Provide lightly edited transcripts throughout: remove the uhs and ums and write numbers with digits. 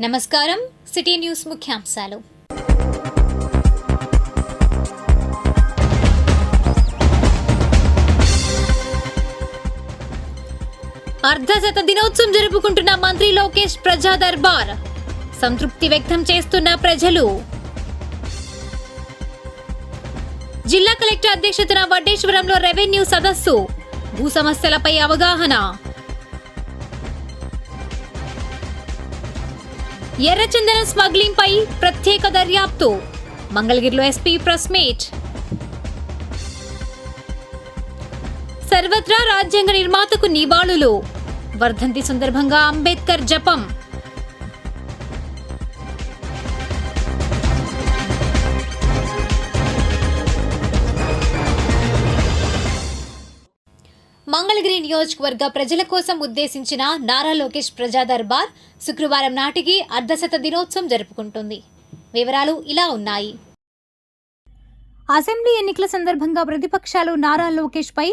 నమస్కారం. City news ముఖ్యాంశాలు. అర్ధశత దినోత్సవం జరుపుకుంటున్న మంత్రి లోకేష్ ప్రజా దర్బార్. సంతృప్తి వ్యక్తం చేస్తున్న ప్రజలు. జిల్లా కలెక్టర్ అధ్యక్షతన వడ్డేశ్వరంలో రెవెన్యూ సదస్సు. భూ సమస్యలపై అవగాహన. ఎర్రచందనం స్మగ్లింగ్ పై ప్రత్యేక దర్యాప్తు. మంగళగిరిలో ఎస్పీ ప్రెస్ మీట్. సర్వత్రా రాజ్యాంగ నిర్మాతకు నివాళులు. వర్ధంతి సందర్భంగా అంబేద్కర్ జపం. మంగళగిరి నియోజకవర్గ ప్రజల కోసం ఉద్దేశించిన నారా లోకేష్ ప్రజా దర్బార్ శుక్రవారం నాటికి అర్ధశత దినోత్సవం జరుపుకుంటుంది. వివరాలు ఇలా ఉన్నాయి. అసెంబ్లీ ఎన్నికల సందర్భంగా ప్రతిపక్షాలు నారా లోకేష్ పై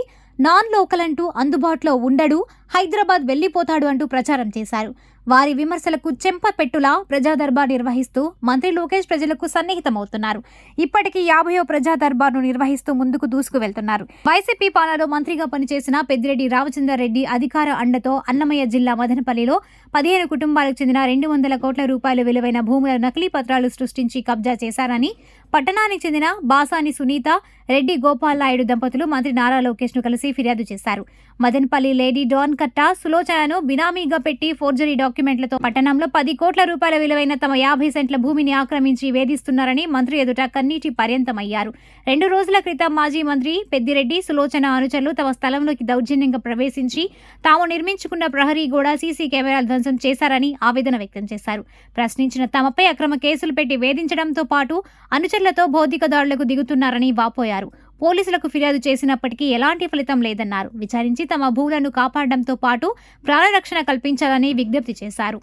నాన్ లోకల్ అంటూ అందుబాటులో ఉండడు, హైదరాబాద్ వెళ్లిపోతాడు అంటూ ప్రచారం చేశారు. వారి విమర్శలకు చెంపపెట్టులా ప్రజా దర్బార్ నిర్వహిస్తూ మంత్రి లోకేష్ ప్రజలకు సన్నిహితమవుతున్నారు. ఇప్పటికీ 50వ ప్రజా దర్బార్ను నిర్వహిస్తూ ముందుకు దూసుకు వెళ్తున్నారు. వైసీపీ పాలనలో మంత్రిగా పనిచేసిన పెద్దిరెడ్డి రామచంద్రారెడ్డి అధికార అండతో అన్నమయ్య జిల్లా మదనపల్లిలో 15 కుటుంబాలకు చెందిన 200 కోట్ల రూపాయల విలువైన భూముల నకిలీ పత్రాలు సృష్టించి కబ్జా చేశారని పట్టణానికి చెందిన బాసాని సునీత, రెడ్డి గోపాల్ నాయుడు దంపతులు మంత్రి నారా లోకేష్ ను కలిసి ఫిర్యాదు చేశారు. మదనపల్లి లేడీ డాన్ కట్ట సులోచనను బినామీగా పెట్టి ఫోర్జరీ డాక్యుమెంట్లతో పట్టణంలో 10 కోట్ల రూపాయల విలువైన తమ 50 సెంట్ల భూమిని ఆక్రమించి వేధిస్తున్నారని మంత్రి ఎదుట కన్నీటి పర్యంతమయ్యారు. 2 రోజుల క్రితం మాజీ మంత్రి పెద్దిరెడ్డి, సులోచన అనుచరులు తమ స్థలంలోకి దౌర్జన్యంగా ప్రవేశించి తాము నిర్మించుకున్న ప్రహరీ గోడ, సీసీ కెమెరాలు ధ్వంసం చేశారని ఆవేదన వ్యక్తం చేశారు. ప్రశ్నించిన తమపై అక్రమ కేసులు పెట్టి వేధించడంతో పాటు అనుచరులతో భౌతిక దాడులకు దిగుతున్నారని వాపోయారు. పోలీసులకు ఫిర్యాదు చేసినప్పటికీ ఎలాంటి ఫలితం లేదన్నారు. విచారించి తమ భూములను కాపాడడంతో పాటు ప్రాణరక్షణ కల్పించాలని విజ్ఞప్తి చేశారు.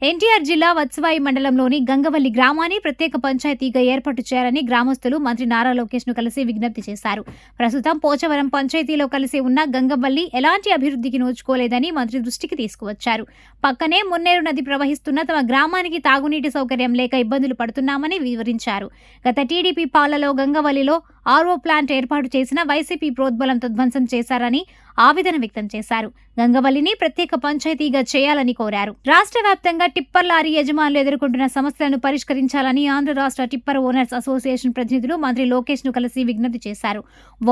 ఎన్టీఆర్ జిల్లా వత్సవాయి మండలంలోని గంగవల్లి గ్రామాన్ని ప్రత్యేక పంచాయతీగా ఏర్పాటు చేయాలని గ్రామస్తులు మంత్రి నారా లోకేష్ ను కలిసి విజ్ఞప్తి చేశారు. ప్రస్తుతం పోచవరం పంచాయతీలో కలిసి ఉన్న గంగవల్లి ఎలాంటి అభివృద్ధికి నోచుకోలేదని మంత్రి దృష్టికి తీసుకువచ్చారు. పక్కనే మున్నేరు నది ప్రవహిస్తున్న తమ గ్రామానికి తాగునీటి సౌకర్యం లేక ఇబ్బందులు పడుతున్నామని వివరించారు. గత టీడీపీ పాలలో గంగవల్లిలో ఆర్ఓ ప్లాంట్ ఏర్పాటు చేసిన వైసీపీ ప్రోద్బలంతో ధ్వంసం చేశారని ఆవేదన వ్యక్తం చేశారు. గంగవల్లిని ప్రత్యేక పంచాయతీగా చేయాలని కోరారు. రాష్ట్ర వ్యాప్తంగా టిప్పర్ లారీ యజమానులు ఎదుర్కొంటున్న సమస్యలను పరిష్కరించాలని ఆంధ్ర రాష్ట్ర టిప్పర్ ఓనర్స్ అసోసియేషన్ ప్రతినిధులు మంత్రి లోకేష్ ను కలిసి విజ్ఞప్తి చేశారు.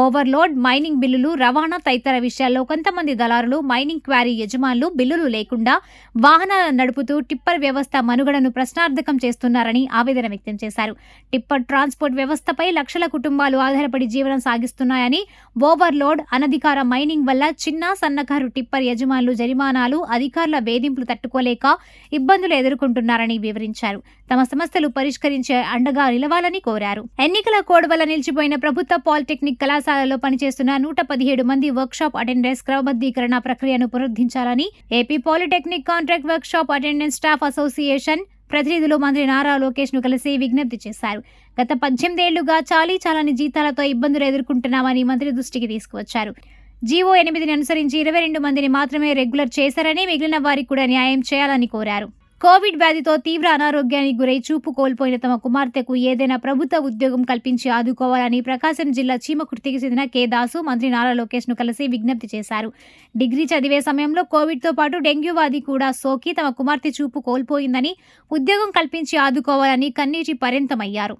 ఓవర్లోడ్, మైనింగ్ బిల్లులు, రవాణా తదితర విషయాల్లో కొంతమంది దళారులు, మైనింగ్ క్వారీ యజమానులు బిల్లులు లేకుండా వాహనాలను నడుపుతూ టిప్పర్ వ్యవస్థ మనుగడను ప్రశ్నార్థకం చేస్తున్నారని ఆవేదన వ్యక్తం చేశారు. టిప్పర్ ట్రాన్స్పోర్ట్ వ్యవస్థపై లక్షల కుటుంబాలు ఆధారపడి జీవనం సాగిస్తున్నాయని, ఓవర్లోడ్, అనధికార మైనింగ్ వల్ల చిన్న సన్నకారు టిప్పర్ యజమానులు జరిమానాలు, అధికారుల వేధింపులు తట్టుకోలేక ఇబ్బందులు ఎదుర్కొంటున్నారని వివరించారు. తమ సమస్యలు పరిష్కరించే అండగా నిలవాలని కోరారు. ఎన్నికల కోడ్ వల్ల నిలిచిపోయిన ప్రభుత్వ పాలిటెక్నిక్ కళాశాలలో పనిచేస్తున్న 117 మంది వర్క్షాప్ అటెండెన్స్ క్రమబద్ధీకరణ ప్రక్రియను పునరుద్ధరించాలని AP polytechnic contract workshop attendance staff association ప్రతినిధులు మంత్రి నారా లోకేష్ ను కలిసి విజ్ఞప్తి చేశారు. గత 18 ఏళ్లుగా చాలని జీతాలతో ఇబ్బందులు ఎదుర్కొంటున్నామని మంత్రి దృష్టికి తీసుకువచ్చారు. జీవో 8ని అనుసరించి 22 మందిని మాత్రమే రెగ్యులర్ చేశారని, మిగిలిన వారికి కూడా న్యాయం చేయాలని కోరారు. కోవిడ్ వ్యాధితో తీవ్ర అనారోగ్యానికి గురై చూపు కోల్పోయిన తమ కుమార్తెకు ఏదైనా ప్రభుత్వ ఉద్యోగం కల్పించి ఆదుకోవాలని ప్రకాశం జిల్లా చీమకుర్తికి చెందిన కె దాసు మంత్రి నారా లోకేష్ ను కలిసి విజ్ఞప్తి చేశారు. డిగ్రీ చదివే సమయంలో కోవిడ్తో పాటు డెంగ్యూ వ్యాధి కూడా సోకి తమ కుమార్తె చూపు కోల్పోయిందని, ఉద్యోగం కల్పించి ఆదుకోవాలని కన్నీటి పర్యంతమయ్యారు.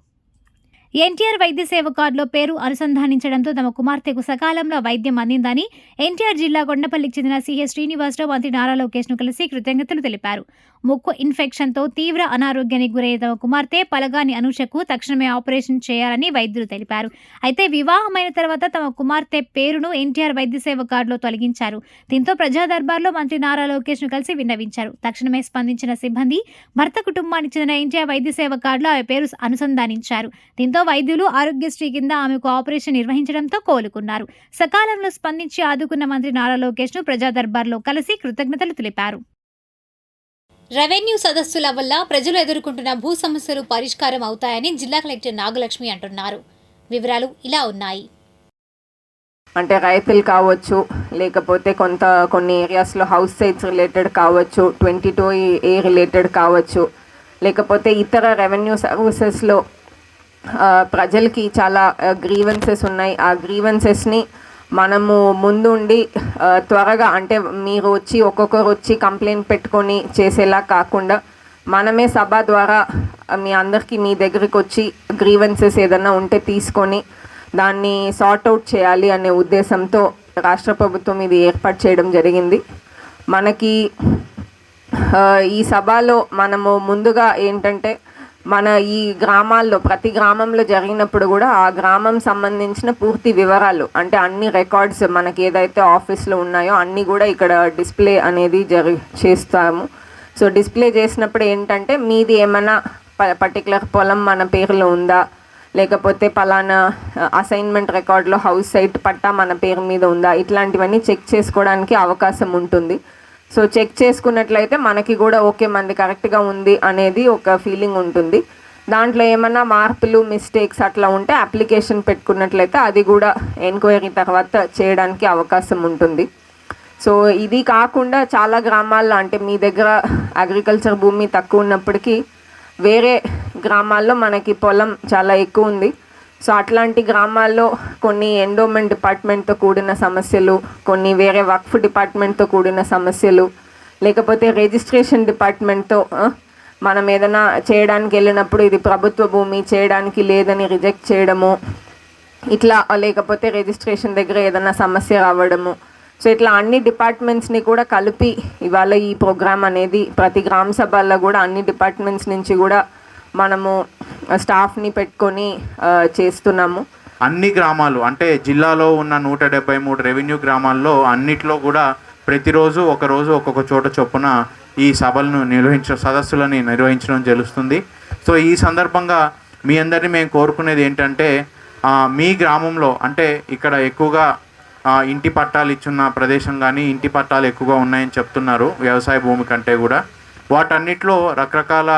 ఎన్టీఆర్ వైద్య సేవ కార్డులో పేరు అనుసంధానించడంతో తమ కుమార్తెకు సకాలంలో వైద్యం అందిందని ఎన్టీఆర్ జిల్లా కొండపల్లికి చెందిన సిహెచ్ శ్రీనివాసరావు మంత్రి నారా లోకేష్ ను కలిసి కృతజ్ఞతలు తెలిపారు. ముక్కు ఇన్ఫెక్షన్తో తీవ్ర అనారోగ్యానికి గురయ్యే తమ కుమార్తె పలగాని అనుషకు తక్షణమే ఆపరేషన్ చేయాలని వైద్యులు తెలిపారు. అయితే వివాహమైన తర్వాత తమ కుమార్తె పేరును ఎన్టీఆర్ వైద్య సేవ కార్డులో తొలగించారు. దీంతో ప్రజా దర్బార్లో మంత్రి నారా లోకేష్ ను కలిసి విన్నవించారు. తక్షణమే స్పందించిన సిబ్బంది భర్త కుటుంబానికి చెందిన ఎన్టీఆర్ వైద్య సేవ కార్డులో ఆమె పేరు అనుసంధానించారు. దీంతో వైద్యులు ఆరోగ్యశ్రీ కింద ఆమెకు ఆపరేషన్ నిర్వహించడంతో కోలుకున్నారు. సకాలంలో స్పందించి ఆదుకున్న మంత్రి నారా లోకేష్ ను ప్రజా దర్బార్లో కలిసి కృతజ్ఞతలు తెలిపారు. రెవెన్యూ సదస్సుల వల్ల ప్రజలు ఎదుర్కొంటున్న భూ సమస్యలు పరిష్కారం అవుతాయని జిల్లా కలెక్టర్ నాగలక్ష్మి అంటున్నారు. వివరాలు ఇలా ఉన్నాయి. అంటే రైతులు కావచ్చు, లేకపోతే కొన్ని ఏరియాస్లో హౌస్ సైట్స్ రిలేటెడ్ కావచ్చు, 22A రిలేటెడ్ కావచ్చు, లేకపోతే ఇతర రెవెన్యూ సర్వీసెస్లో ప్రజలకి చాలా గ్రీవెన్సెస్ ఉన్నాయి. ఆ గ్రీవెన్సెస్ని మనము ముందుండి త్వరగా, అంటే మీరు వచ్చి ఒక్కొక్కరు వచ్చి కంప్లైంట్ పెట్టుకొని చేసేలా కాకుండా మనమే సభ ద్వారా మీ అందరికీ మీ దగ్గరికి వచ్చి గ్రీవెన్సెస్ ఏదైనా ఉంటే తీసుకొని దాన్ని సార్ట్ అవుట్ చేయాలి అనే ఉద్దేశంతో రాష్ట్ర ప్రభుత్వం ఇది ఏర్పాటు చేయడం జరిగింది. మనకి ఈ సభలో మనము ముందుగా ఏంటంటే మన ఈ గ్రామాల్లో ప్రతి గ్రామంలో జరిగినప్పుడు కూడా ఆ గ్రామం సంబంధించిన పూర్తి వివరాలు, అంటే అన్ని రికార్డ్స్ మనకి ఏదైతే ఆఫీస్లో ఉన్నాయో అన్నీ కూడా ఇక్కడ డిస్ప్లే అనేది చేస్తాము. సో డిస్ప్లే చేసినప్పుడు ఏంటంటే మీది ఏమైనా పర్టికులర్ పొలం మన పేరులో ఉందా, లేకపోతే పలానా అసైన్మెంట్ రికార్డులో హౌస్ సైట్ పట్టా మన పేరు మీద ఉందా, ఇట్లాంటివన్నీ చెక్ చేసుకోవడానికి అవకాశం ఉంటుంది. సో చెక్ చేసుకున్నట్లయితే మనకి కూడా ఓకే మనది కరెక్ట్గా ఉంది అనేది ఒక ఫీలింగ్ ఉంటుంది. దాంట్లో ఏమన్నా మార్పులు మిస్టేక్స్ అట్లా ఉంటే అప్లికేషన్ పెట్టుకున్నట్లయితే అది కూడా ఎంక్వైరీ తర్వాత చేయడానికి అవకాశం ఉంటుంది. సో ఇది కాకుండా చాలా గ్రామాల్లో, అంటే మీ దగ్గర అగ్రికల్చర్ భూమి తక్కువ ఉన్నప్పటికీ వేరే గ్రామాల్లో మనకి పొలం చాలా ఎక్కువ ఉంది. సో అట్లాంటి గ్రామాల్లో కొన్ని ఎండోమెంట్ డిపార్ట్మెంట్తో కూడిన సమస్యలు, కొన్ని వేరే వక్ఫ్ డిపార్ట్మెంట్తో కూడిన సమస్యలు, లేకపోతే రిజిస్ట్రేషన్ డిపార్ట్మెంట్తో మనం ఏదైనా చేయడానికి వెళ్ళినప్పుడు ఇది ప్రభుత్వ భూమి చేయడానికి లేదని రిజెక్ట్ చేయడము, ఇట్లా, లేకపోతే రిజిస్ట్రేషన్ దగ్గర ఏదైనా సమస్య రావడము. సో ఇట్లా అన్ని డిపార్ట్మెంట్స్ని కూడా కలిపి ఇవాళ ఈ ప్రోగ్రామ్ అనేది ప్రతి గ్రామ సభల్లో కూడా అన్ని డిపార్ట్మెంట్స్ నుంచి కూడా మనము స్టాఫ్ని పెట్టుకొని చేస్తున్నాము. అన్ని గ్రామాలు, అంటే జిల్లాలో ఉన్న 173 రెవెన్యూ గ్రామాల్లో అన్నిట్లో కూడా ప్రతిరోజు ఒకరోజు ఒక్కొక్క చోట చొప్పున ఈ సదస్సులని నిర్వహించడం జరుగుతుంది. సో ఈ సందర్భంగా మీ అందరినీ మేము కోరుకునేది ఏంటంటే, మీ గ్రామంలో, అంటే ఇక్కడ ఎక్కువగా ఇంటి పట్టాలు ఇచ్చున్న ప్రదేశం కానీ ఇంటి పట్టాలు ఎక్కువగా ఉన్నాయని చెప్తున్నారు వ్యవసాయ భూమి కంటే కూడా. వాటన్నిటిలో రకరకాల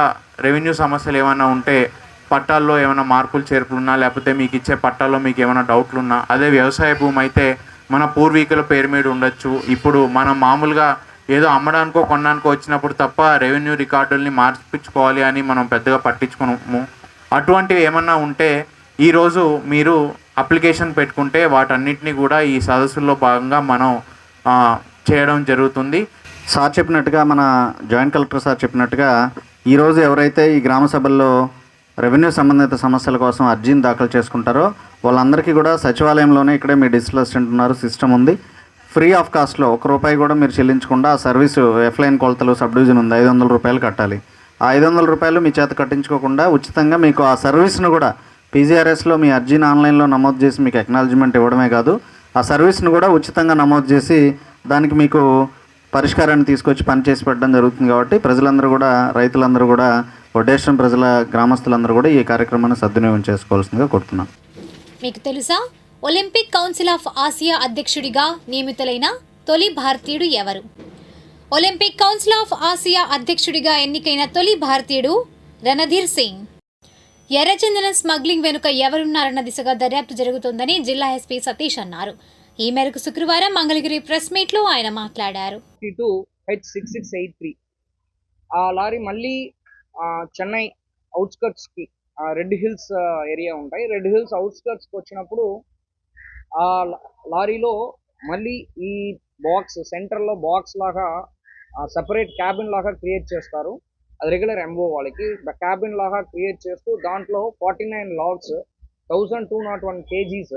రెవెన్యూ సమస్యలు ఏమైనా ఉంటే, పట్టాల్లో ఏమైనా మార్పులు చేర్పులున్నా, లేకపోతే మీకు ఇచ్చే పట్టాల్లో మీకు ఏమైనా డౌట్లు ఉన్నా, అదే వ్యవసాయ భూమి అయితే మన పూర్వీకుల పేరు మీద ఉండొచ్చు. ఇప్పుడు మనం మామూలుగా ఏదో అమ్మడానికో కొనడానికో వచ్చినప్పుడు తప్ప రెవెన్యూ రికార్డుల్ని మార్పించుకోవాలి అని మనం పెద్దగా పట్టించుకోము. అటువంటివి ఏమన్నా ఉంటే ఈరోజు మీరు అప్లికేషన్ పెట్టుకుంటే వాటన్నిటిని కూడా ఈ సదస్సుల్లో భాగంగా మనం చేయడం జరుగుతుంది. సార్ చెప్పినట్టుగా, మన జాయింట్ కలెక్టర్ సార్ చెప్పినట్టుగా, ఈరోజు ఎవరైతే ఈ గ్రామ సభల్లో రెవెన్యూ సంబంధిత సమస్యల కోసం అర్జీని దాఖలు చేసుకుంటారో వాళ్ళందరికీ కూడా సచివాలయంలోనే ఇక్కడే మీ డిజిటల్ అసిస్టెంట్ ఉన్నారు, సిస్టమ్ ఉంది. ఫ్రీ ఆఫ్ కాస్ట్లో ₹1 కూడా మీరు చెల్లించకుండా ఆ సర్వీసు ఎఫ్లైన్ కొలతలు సబ్ డివిజన్ ఉంది, ₹500 కట్టాలి. ఆ ₹500 మీ చేత కట్టించుకోకుండా ఉచితంగా మీకు ఆ సర్వీస్ను కూడా పీజీఆర్ఎస్లో మీ అర్జీని ఆన్లైన్లో నమోదు చేసి మీకు అక్నాలజ్మెంట్ ఇవ్వడమే కాదు, ఆ సర్వీస్ను కూడా ఉచితంగా నమోదు చేసి దానికి మీకు పరిష్కారాన్ని తీసుకొచ్చి పనిచేసి పెట్టడం జరుగుతుంది. కాబట్టి ప్రజలందరూ కూడా, రైతులందరూ కూడా, వడ్డేశ్వరం ప్రజల గ్రామస్తులందరూ కూడా ఈ కార్యక్రమాన్ని సద్వినియోగం చేసుకోవాల్సిందిగా కోరుతున్నాం. మీకు తెలుసా, ఒలింపిక్ కౌన్సిల్ ఆఫ్ ఆసియా అధ్యక్షుడిగా నియమితులైన తొలి భారతీయుడు ఎవరు? ఒలింపిక్ కౌన్సిల్ ఆఫ్ ఆసియా అధ్యక్షుడిగా ఎన్నికైన తొలి భారతీయుడు రణధీర్ సింగ్. ఎర్రచందన స్మగ్లింగ్ వెనుక ఎవరున్నారన్న దిశగా దర్యాప్తు జరుగుతోందని జిల్లా ఎస్పీ సతీష్ అన్నారు. ఈ మేరకు శుక్రవారం మంగళగిరి ప్రెస్ మీట్లో ఆయన మాట్లాడారు. H6683 ఆ లారీ మళ్ళీ చెన్నై అవుట్స్కర్ట్స్కి, రెడ్ హిల్స్ ఏరియా ఉంటాయి, రెడ్ హిల్స్ అవుట్స్కర్ట్స్కి వచ్చినప్పుడు ఆ లారీలో మళ్ళీ ఈ బాక్స్ సెంటర్లో బాక్స్ లాగా సపరేట్ క్యాబిన్ లాగా క్రియేట్ చేస్తారు. అది రెగ్యులర్ ఎంఓ వాళ్ళకి క్యాబిన్ లాగా క్రియేట్ చేస్తూ దాంట్లో 49 లాగ్స్, 1201 kgs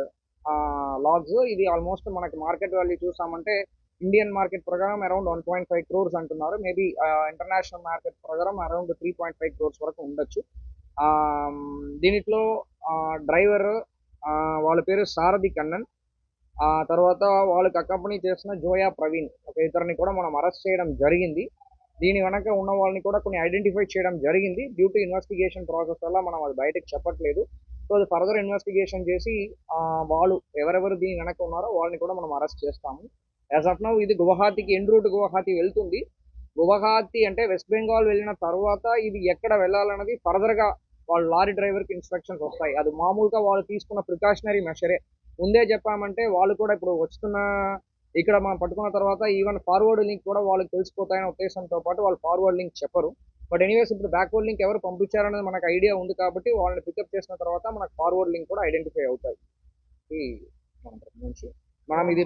లాగ్స్. ఇది ఆల్మోస్ట్ మనకి మార్కెట్ వాల్యూ చూసామంటే ఇండియన్ మార్కెట్ ప్రకారం అరౌండ్ 1.5 crores అంటున్నారు. మేబీ ఇంటర్నేషనల్ మార్కెట్ ప్రకారం అరౌండ్ 3.5 crores వరకు ఉండొచ్చు. దీనిలో డ్రైవర్ వాళ్ళ పేరు సారథి కన్నన్, తర్వాత వాళ్ళకి అకంపెనీ చేసిన జోయా ప్రవీణ్, ఒక ఇద్దరిని కూడా మనం అరెస్ట్ చేయడం జరిగింది. దీని వెనక ఉన్న వాళ్ళని కూడా కొన్ని ఐడెంటిఫై చేయడం జరిగింది. డ్యూ టు ఇన్వెస్టిగేషన్ ప్రాసెస్ వల్ల మనం అది బయటకు చెప్పట్లేదు. సో అది ఫర్దర్ ఇన్వెస్టిగేషన్ చేసి వాళ్ళు ఎవరెవరు దీని వెనక ఉన్నారో వాళ్ళని కూడా మనం అరెస్ట్ చేస్తాము. యాజ్ ఆఫ్ నౌ ఇది గువాహతికి, ఎన్ రూట్ గువాహతి వెళ్తుంది. గువాహతి అంటే వెస్ట్ బెంగాల్ వెళ్ళిన తర్వాత ఇది ఎక్కడ వెళ్ళాలన్నది ఫర్దర్గా వాళ్ళ లారీ డ్రైవర్కి ఇన్స్ట్రక్షన్స్ వస్తాయి. అది మామూలుగా వాళ్ళు తీసుకున్న ప్రికాషనరీ మెషరే. ముందే చెప్పామంటే వాళ్ళు కూడా ఇప్పుడు వస్తున్న ఇక్కడ మనం పట్టుకున్న తర్వాత ఈవెన్ ఫార్వర్డ్ లింక్ కూడా వాళ్ళకి తెలిసిపోతాయనే ఉద్దేశంతో పాటు వాళ్ళు ఫార్వర్డ్ లింక్ చెప్పరు. బట్ ఎనీవేస్ ఇప్పుడు బ్యాక్వర్డ్ లింక్ ఎవరు పంపించారనేది మనకు ఐడియా ఉంది కాబట్టి వాళ్ళని పికప్ చేసిన తర్వాత మనకు ఫార్వర్డ్ లింక్ కూడా ఐడెంటిఫై అవుతాయి ఈ మన తరపు నుంచి.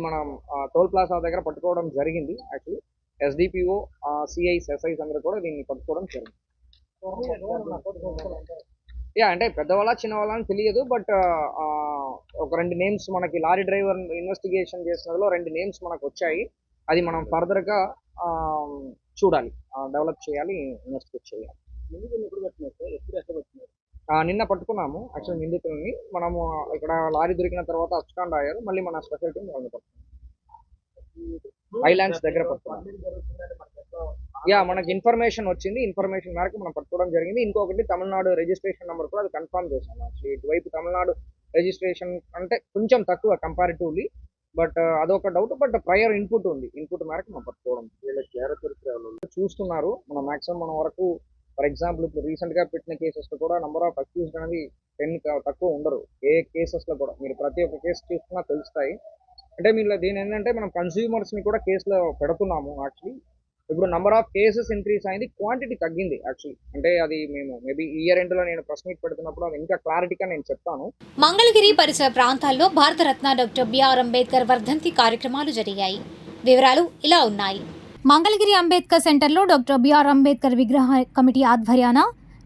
మనం టోల్ ప్లాజా దగ్గర పట్టుకోవడం జరిగింది. యాక్చువల్లీ ఎస్డిపిఓ సిఐస్ ఎస్ఐస్ అందరూ కూడా దీన్ని పట్టుకోవడం జరిగింది. అంటే పెద్దవాళ్ళ చిన్నవాళ్ళ అని తెలియదు, బట్ ఒక 2 నేమ్స్ మనకి లారీ డ్రైవర్ ఇన్వెస్టిగేషన్ చేసినలో 2 నేమ్స్ మనకు వచ్చాయి. అది మనం ఫర్దర్గా చూడాలి, డెవలప్ చేయాలి, ఇన్వెస్టిగేట్ చేయాలి. నిన్న పట్టుకున్నాము యాక్చువల్ నిందితుల్ని. మనము ఇక్కడ లారీ దొరికిన తర్వాత అబ్స్కాండ్ అయ్యారు. మళ్ళీ మన స్పెషల్ టీం వాళ్ళని పట్టుకున్నాం, ఐలాండ్స్ దగ్గర పట్టుకున్నాం. మనకి ఇన్ఫర్మేషన్ వచ్చింది. ఇన్ఫర్మేషన్ మేరకు మనం పట్టుకోవడం జరిగింది. ఇంకొకటి తమిళనాడు రిజిస్ట్రేషన్ నెంబర్ కూడా అది కన్ఫర్మ్ చేశాను. యాక్చువల్లీ ఇటువైపు తమిళనాడు రిజిస్ట్రేషన్ అంటే కొంచెం తక్కువ కంపారిటివ్లీ, బట్ అదొక డౌట్. బట్ ప్రయర్ ఇన్పుట్ ఉంది, ఇన్పుట్ మేరకు మనం పట్టుకోవడం చూస్తున్నారు. మనం మాక్సిమం మన వరకు ఫర్ ఎగ్జాంపుల్ ఇప్పుడు రీసెంట్గా పెట్టిన కేసెస్లో కూడా నెంబర్ ఆఫ్ అక్యూజ్డ్ అనేది 10 తక్కువ ఉండరు. ఏ కేసెస్లో కూడా మీరు ప్రతి ఒక్క కేసు చూస్తున్నా తెలుస్తాయి. అంటే మీరు దీని ఏంటంటే మనం కన్స్యూమర్స్ని కూడా కేసులో పెడుతున్నాము. యాక్చువల్లీ ఇప్పుడు నెంబర్ ఆఫ్ కేసెస్ ఇంక్రీజ్ అయింది, క్వాంటిటీ తగ్గింది యాక్చువల్లీ. అంటే అది మేము మేబీ ఇయర్ ఎండ్లో నేను ప్రెస్ మీట్ పెడుతున్నప్పుడు అది ఇంకా క్లారిటీగా నేను చెప్తాను. మంగళగిరి పరిసర ప్రాంతాల్లో భారతరత్న డాక్టర్ బిఆర్ అంబేద్కర్ వర్ధంతి కార్యక్రమాలు జరిగాయి. వివరాలు ఇలా ఉన్నాయి. మంగళగిరి అంబేద్కర్ సెంటర్లో డాక్టర్ బిఆర్ అంబేద్కర్ విగ్రహ కమిటీ ఆధ్వర్యాన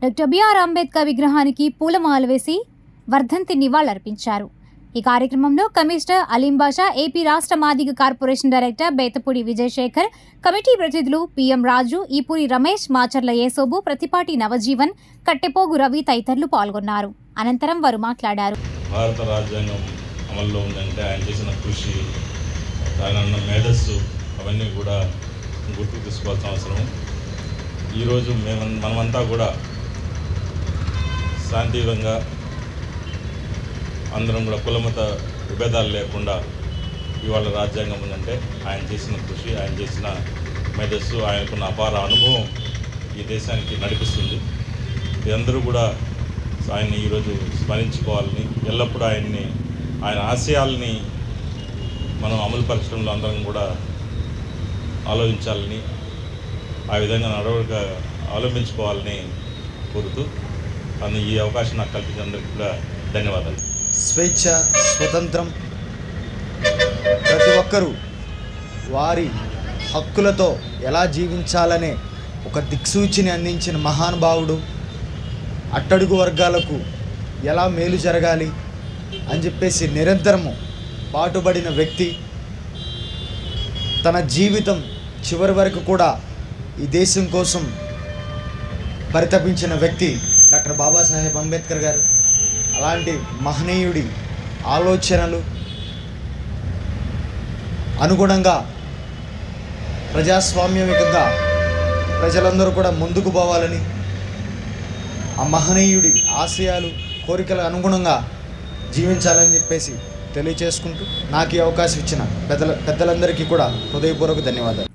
డాక్టర్ బిఆర్ అంబేద్కర్ విగ్రహానికి పూలమాలలు వేసి వర్ధంతి నివాళులర్పించారు. ఈ కార్యక్రమంలో కమిషనర్ అలీం బాషా, ఏపీ రాష్ట్ర Madiga corporation director Bethapudi Vijayasekhar, committee ప్రతినిధులు పిఎం రాజు, ఈపూరి రమేష్, మాచర్ల యేసోబు, ప్రతిపాటి నవజీవన్, కట్టెపోగు రవి తదితరులు పాల్గొన్నారు. అనంతరం వారు మాట్లాడారు. భారత రాజ్యాంగం అమల్లో ఉందంటే ఆయన చేసిన కృషి, ఆయన మేధస్సు అవన్నీ కూడా గుర్తుకు తీసుకోవాల్సిన అవసరం. ఈరోజు మనమంతా కూడా శాంతియుతంగా అందరం కూడా కులమత విభేదాలు లేకుండా ఇవాళ రాజ్యాంగం ఉందంటే ఆయన చేసిన కృషి, ఆయన చేసిన మేధస్సు, ఆయనకున్న అపార అనుభవం ఈ దేశానికి నడిపిస్తుంది. అందరూ కూడా ఆయన్ని ఈరోజు స్మరించుకోవాలని, ఎల్లప్పుడూ ఆయన ఆశయాల్ని మనం అమలుపరచడంలో అందరం కూడా ఆలోచించాలని, ఆ విధంగా నడవడిక అవలంబించుకోవాలని కోరుతూ ఈ అవకాశం నాకు కల్పించిన అందరికీ కూడా ధన్యవాదాలు. స్వేచ్ఛ, స్వతంత్రం, ప్రతి ఒక్కరూ వారి హక్కులతో ఎలా జీవించాలనే ఒక దిక్సూచిని అందించిన మహానుభావుడు. అట్టడుగు వర్గాలకు ఎలా మేలు జరగాలి అని చెప్పేసి నిరంతరము పాటుపడిన వ్యక్తి. తన జీవితం చివరి వరకు కూడా ఈ దేశం కోసం పరితపించిన వ్యక్తి డాక్టర్ బాబాసాహెబ్ అంబేద్కర్ గారు. అలాంటి మహనీయుడి ఆలోచనలు అనుగుణంగా ప్రజాస్వామ్యయుతంగా ప్రజలందరూ కూడా ముందుకు పోవాలని, ఆ మహనీయుడి ఆశయాలు, కోరికల అనుగుణంగా జీవించాలని చెప్పేసి తెలియచేసుకుంటూ నాకు ఈ అవకాశం ఇచ్చిన పెద్దలందరికీ కూడా హృదయపూర్వక ధన్యవాదాలు.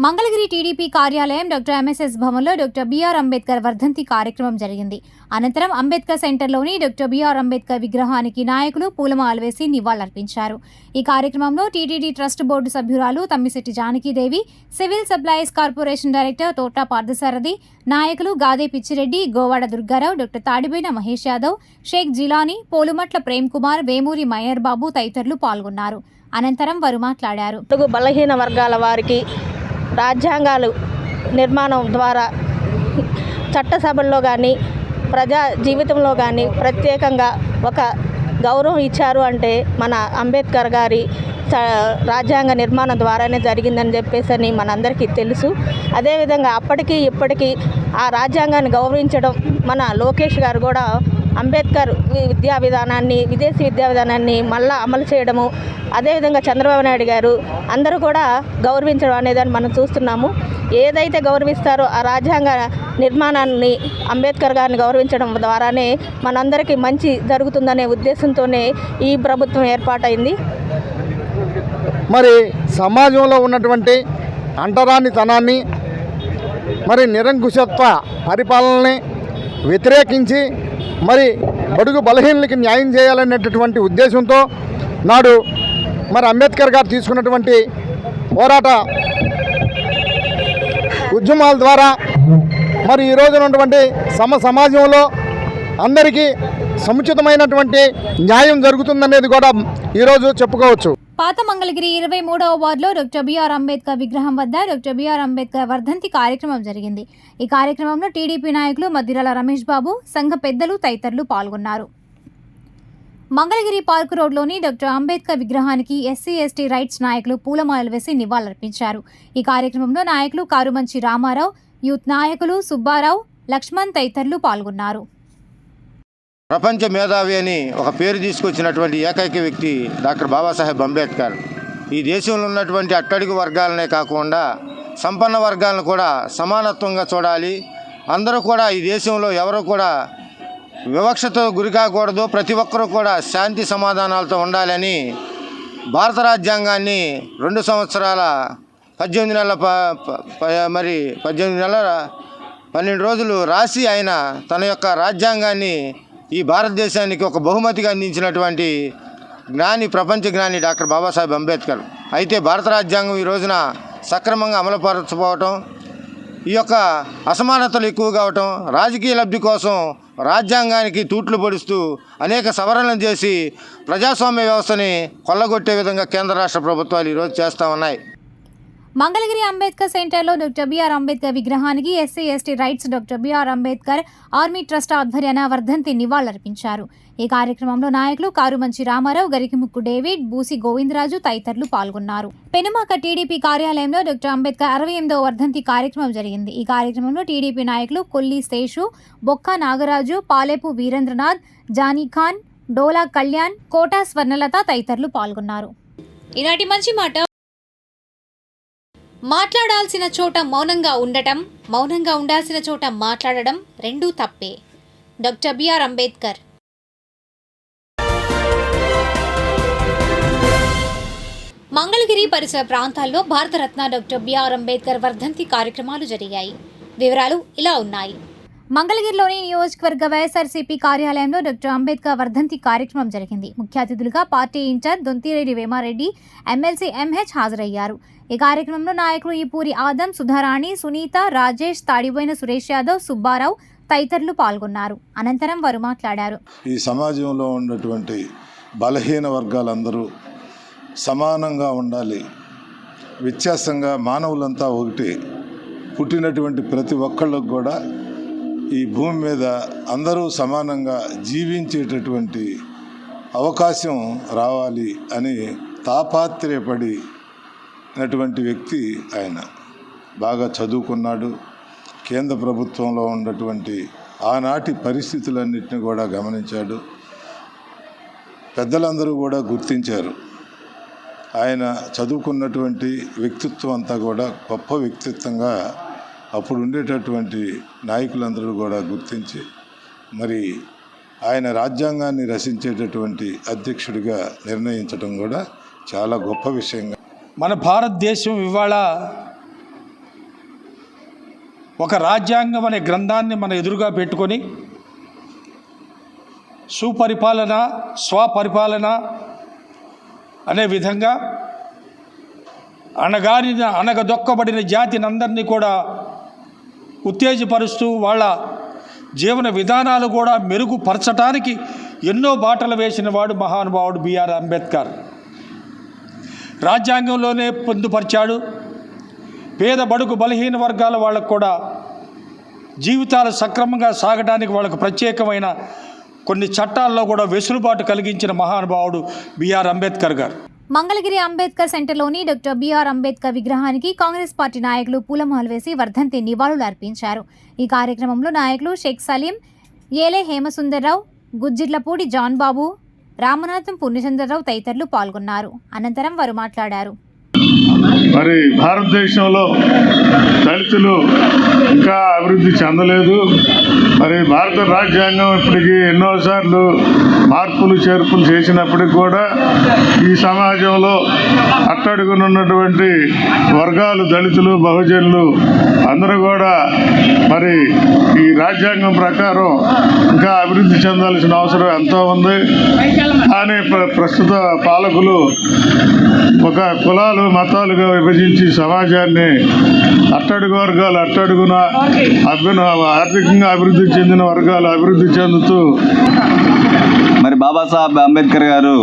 మంగళగిరి టీడీపీ కార్యాలయం డాక్టర్ ఎంఎస్ఎస్ భవన్లో డాక్టర్ బిఆర్ అంబేద్కర్ వర్ధంతి కార్యక్రమం జరిగింది. అనంతరం అంబేద్కర్ సెంటర్లోని డాక్టర్ బిఆర్ అంబేద్కర్ విగ్రహానికి నాయకులు పూలమాలలు వేసి నివాళులర్పించారు. ఈ కార్యక్రమంలో టీటీడీ ట్రస్ట్ బోర్డు సభ్యురాలు Tammisetti Janaki Devi, civil supplies corporation director తోట పార్థసారథి, నాయకులు గాదే పిచ్చిరెడ్డి, గోవాడ దుర్గారావు, డాక్టర్ తాడిబోయిన మహేష్ యాదవ్, షేక్ జిలానీ, పోలుమట్ల ప్రేమ్ కుమార్, వేమూరి మయర్ బాబు తదితరులు పాల్గొన్నారు. అనంతరం వారు మాట్లాడారు. బలహీన వర్గాల వారికి రాజ్యాంగాలు నిర్మాణం ద్వారా చట్టసభల్లో కానీ ప్రజా జీవితంలో కానీ ప్రత్యేకంగా ఒక గౌరవం ఇచ్చారు అంటే మన అంబేద్కర్ గారి రాజ్యాంగ నిర్మాణం ద్వారానే జరిగిందని చెప్పేసి మనందరికీ తెలుసు. అదేవిధంగా అప్పటికి ఇప్పటికీ ఆ రాజ్యాంగాన్ని గౌరవించడం మన లోకేష్ గారు కూడా అంబేద్కర్ విద్యా విధానాన్ని, విదేశీ విద్యా విధానాన్ని మళ్ళా అమలు చేయడము, అదేవిధంగా చంద్రబాబు నాయుడు గారు అందరూ కూడా గౌరవించడం అనేదాన్ని మనం చూస్తున్నాము. ఏదైతే గౌరవిస్తారో ఆ రాజ్యాంగ నిర్మాణాన్ని అంబేద్కర్ గారిని గౌరవించడం ద్వారానే మనందరికీ మంచి జరుగుతుందనే ఉద్దేశంతోనే ఈ ప్రభుత్వం ఏర్పాటైంది. మరి సమాజంలో ఉన్నటువంటి అంటరానితనాన్ని, మరి నిరంకుశత్వ పరిపాలనని వ్యతిరేకించి మరి బడుగు బలహీనులకి న్యాయం చేయాలనేటటువంటి ఉద్దేశంతో నాడు మరి అంబేద్కర్ గారు తీసుకున్నటువంటి పోరాట ఉద్యమాల ద్వారా మరి ఈ రోజున ఉన్నటువంటి సమాజంలో అందరికీ సముచితమైనటువంటి న్యాయం జరుగుతుందనేది కూడా ఈరోజు చెప్పుకోవచ్చు. పాత మంగళగిరి 23వ వార్డులో డాక్టర్ బిఆర్ అంబేద్కర్ విగ్రహం వద్ద డాక్టర్ బిఆర్ అంబేద్కర్ వర్ధంతి కార్యక్రమం జరిగింది. ఈ కార్యక్రమంలో టీడీపీ నాయకులు మద్దిరాల రమేష్ బాబు, సంఘ పెద్దలు తదితరులు పాల్గొన్నారు. మంగళగిరి పార్క్ రోడ్లోని డాక్టర్ అంబేద్కర్ విగ్రహానికి ఎస్సీ ఎస్టీ రైట్స్ నాయకులు పూలమాలలు వేసి నివాళులర్పించారు. ఈ కార్యక్రమంలో నాయకులు కారుమంచి రామారావు, యూత్ నాయకులు సుబ్బారావు, లక్ష్మణ్ తదితరులు పాల్గొన్నారు. ప్రపంచ మేధావి అని ఒక పేరు తీసుకొచ్చినటువంటి ఏకైక వ్యక్తి డాక్టర్ బాబాసాహెబ్ అంబేద్కర్. ఈ దేశంలో ఉన్నటువంటి అట్టడుగు వర్గాలనే కాకుండా సంపన్న వర్గాలను కూడా సమానత్వంగా చూడాలి. అందరూ కూడా ఈ దేశంలో ఎవరు కూడా వివక్షతో గురి కాకూడదు, ప్రతి ఒక్కరూ కూడా శాంతి సమాధానాలతో ఉండాలని భారత రాజ్యాంగాన్ని 2 సంవత్సరాల 18 నెలల 18 నెలల 12 రోజులు రాసి ఆయన తన యొక్క రాజ్యాంగాన్ని ఈ భారతదేశానికి ఒక బహుమతిగా అందించినటువంటి జ్ఞాని, ప్రపంచ జ్ఞాని డాక్టర్ బాబాసాహెబ్ అంబేద్కర్. అయితే భారత రాజ్యాంగం ఈ రోజున సక్రమంగా అమలుపరచకపోవటం, ఈ యొక్క అసమానతలు ఎక్కువ కావటం, రాజకీయ లబ్ధి కోసం రాజ్యాంగానికి తూట్లు పొడుస్తూ అనేక సవరణలు చేసి ప్రజాస్వామ్య వ్యవస్థని కొల్లగొట్టే విధంగా కేంద్ర రాష్ట్ర ప్రభుత్వాలు ఈరోజు చేస్తూ ఉన్నాయి. మంగళగిరి అంబేద్కర్ సెంటర్లో డాక్టర్ బిఆర్ అంబేద్కర్ విగ్రహానికి SC ST rights doctor BR Ambedkar army trust ఆధ్వర్యాన వర్ధంతి నివాళులర్పించారు. ఈ కార్యక్రమంలో నాయకులు కారుమంచి రామారావు, గరికిముక్కు డేవిడ్, బూసి గోవిందరాజు తదితరులు పాల్గొన్నారు. పెనుమాక టీడీపీ కార్యాలయంలో డాక్టర్ అంబేద్కర్ 68వ వర్ధంతి కార్యక్రమం జరిగింది. ఈ కార్యక్రమంలో టీడీపీ నాయకులు కొల్లి శేషు, బొక్క నాగరాజు, పాలేపు వీరేంద్రనాథ్, జానీ ఖాన్, డోలా కళ్యాణ్, కోటా స్వర్ణలత తదితరులు పాల్గొన్నారు. ఈనాటి మంచి మాట. మాట్లాడాల్సిన చోట మౌనంగా ఉండటం, మౌనంగా ఉండాల్సిన చోట మాట్లాడడం రెండూ తప్పే. Doctor BR Ambedkar. మంగళగిరి పరిసర ప్రాంతాల్లో భారతరత్న డాక్టర్ బిఆర్ అంబేద్కర్ వర్ధంతి కార్యక్రమాలు జరిగాయి. వివరాలు ఇలా ఉన్నాయి. మంగళగిరిలోని నియోజకవర్గ వైఎస్ఆర్సీపీ కార్యాలయంలో డాక్టర్ అంబేద్కర్ వర్ధంతి కార్యక్రమం జరిగింది. ముఖ్య అతిథులుగా party incharge Donthireddy Vemareddy, MLC MH హాజరయ్యారు. ఈ కార్యక్రమంలో నాయకులు ఈపూరి ఆదం, సుధారాణి, సునీత, రాజేష్, తాడిపోయిన సురేష్ యాదవ్, సుబ్బారావు తదితరులు పాల్గొన్నారు. అనంతరం వారు మాట్లాడారు. ఈ సమాజంలో ఉన్నటువంటి బలహీన వర్గాలందరూ సమానంగా ఉండాలి, వ్యత్యాసంగా మానవులంతా ఒకటి, పుట్టినటువంటి ప్రతి ఒక్కళ్ళకు కూడా ఈ భూమి మీద అందరూ సమానంగా జీవించేటటువంటి అవకాశం రావాలి అని తాపాత్రయపడినటువంటి వ్యక్తి ఆయన. బాగా చదువుకున్నాడు. కేంద్ర ప్రభుత్వంలో ఉన్నటువంటి ఆనాటి పరిస్థితులన్నింటినీ కూడా గమనించాడు. పెద్దలందరూ కూడా గుర్తించారు. ఆయన చదువుకున్నటువంటి వ్యక్తిత్వం అంతా కూడా గొప్ప వ్యక్తిత్వంగా అప్పుడు ఉండేటటువంటి నాయకులందరూ కూడా గుర్తించి మరి ఆయన రాజ్యాంగాన్ని రచించేటటువంటి అధ్యక్షుడిగా నిర్ణయించడం కూడా చాలా గొప్ప విషయంగా. మన భారతదేశం ఇవాళ ఒక రాజ్యాంగం అనే గ్రంథాన్ని మన ఎదురుగా పెట్టుకొని సుపరిపాలన, స్వపరిపాలన అనే విధంగా అనగదొక్కబడిన జాతిని అందరినీ కూడా ఉత్తేజపరుస్తూ వాళ్ళ జీవన విధానాలు కూడా మెరుగుపరచడానికి ఎన్నో బాటలు వేసిన వాడు మహానుభావుడు బిఆర్ అంబేద్కర్. రాజ్యాంగంలోనే పొందుపరిచాడు. పేద బడుగు బలహీన వర్గాల వాళ్ళకు కూడా జీవితాలు సక్రమంగా సాగడానికి వాళ్ళకు ప్రత్యేకమైన కొన్ని చట్టాల్లో కూడా వెసులుబాటు కలిగించిన మహానుభావుడు బిఆర్ అంబేద్కర్ గారు. మంగళగిరి అంబేద్కర్ సెంటర్లోని డాక్టర్ బిఆర్ అంబేద్కర్ విగ్రహానికి కాంగ్రెస్ పార్టీ నాయకులు పూలమాలలు వేసి వర్ధంతి నివాళులు అర్పించారు. ఈ కార్యక్రమంలో నాయకులు షేక్ సలీం, ఏలే హేమసుందర్రావు, గుజ్జిర్లపూడి జాన్ బాబు, రామనాథం పూర్ణచంద్రరావు తదితరులు పాల్గొన్నారు. అనంతరం వారు మాట్లాడారు. మరి భారతదేశంలో దళితులు ఇంకా అభివృద్ధి చెందలేదు. మరి భారత రాజ్యాంగం ఇప్పటికీ ఎన్నోసార్లు మార్పులు చేర్పులు చేసినప్పటికి కూడా ఈ సమాజంలో అట్టడుగునున్నటువంటి వర్గాలు, దళితులు, బహుజనులు అందరూ కూడా మరి ఈ రాజ్యాంగం ప్రకారం ఇంకా అభివృద్ధి అభివృద్ధి చెందాల్సిన అవసరం ఎంతో ఉంది. కానీ ప్రస్తుత పాలకులు ఒక కులాలు మతాలుగా విభజించి సమాజాన్ని అట్టడుగు వర్గాలు అట్టడుగున ఆర్థికంగా అభివృద్ధి చెందిన వర్గాలు అభివృద్ధి చెందుతూ మరి బాబాసాహెబ్ అంబేద్కర్ గారు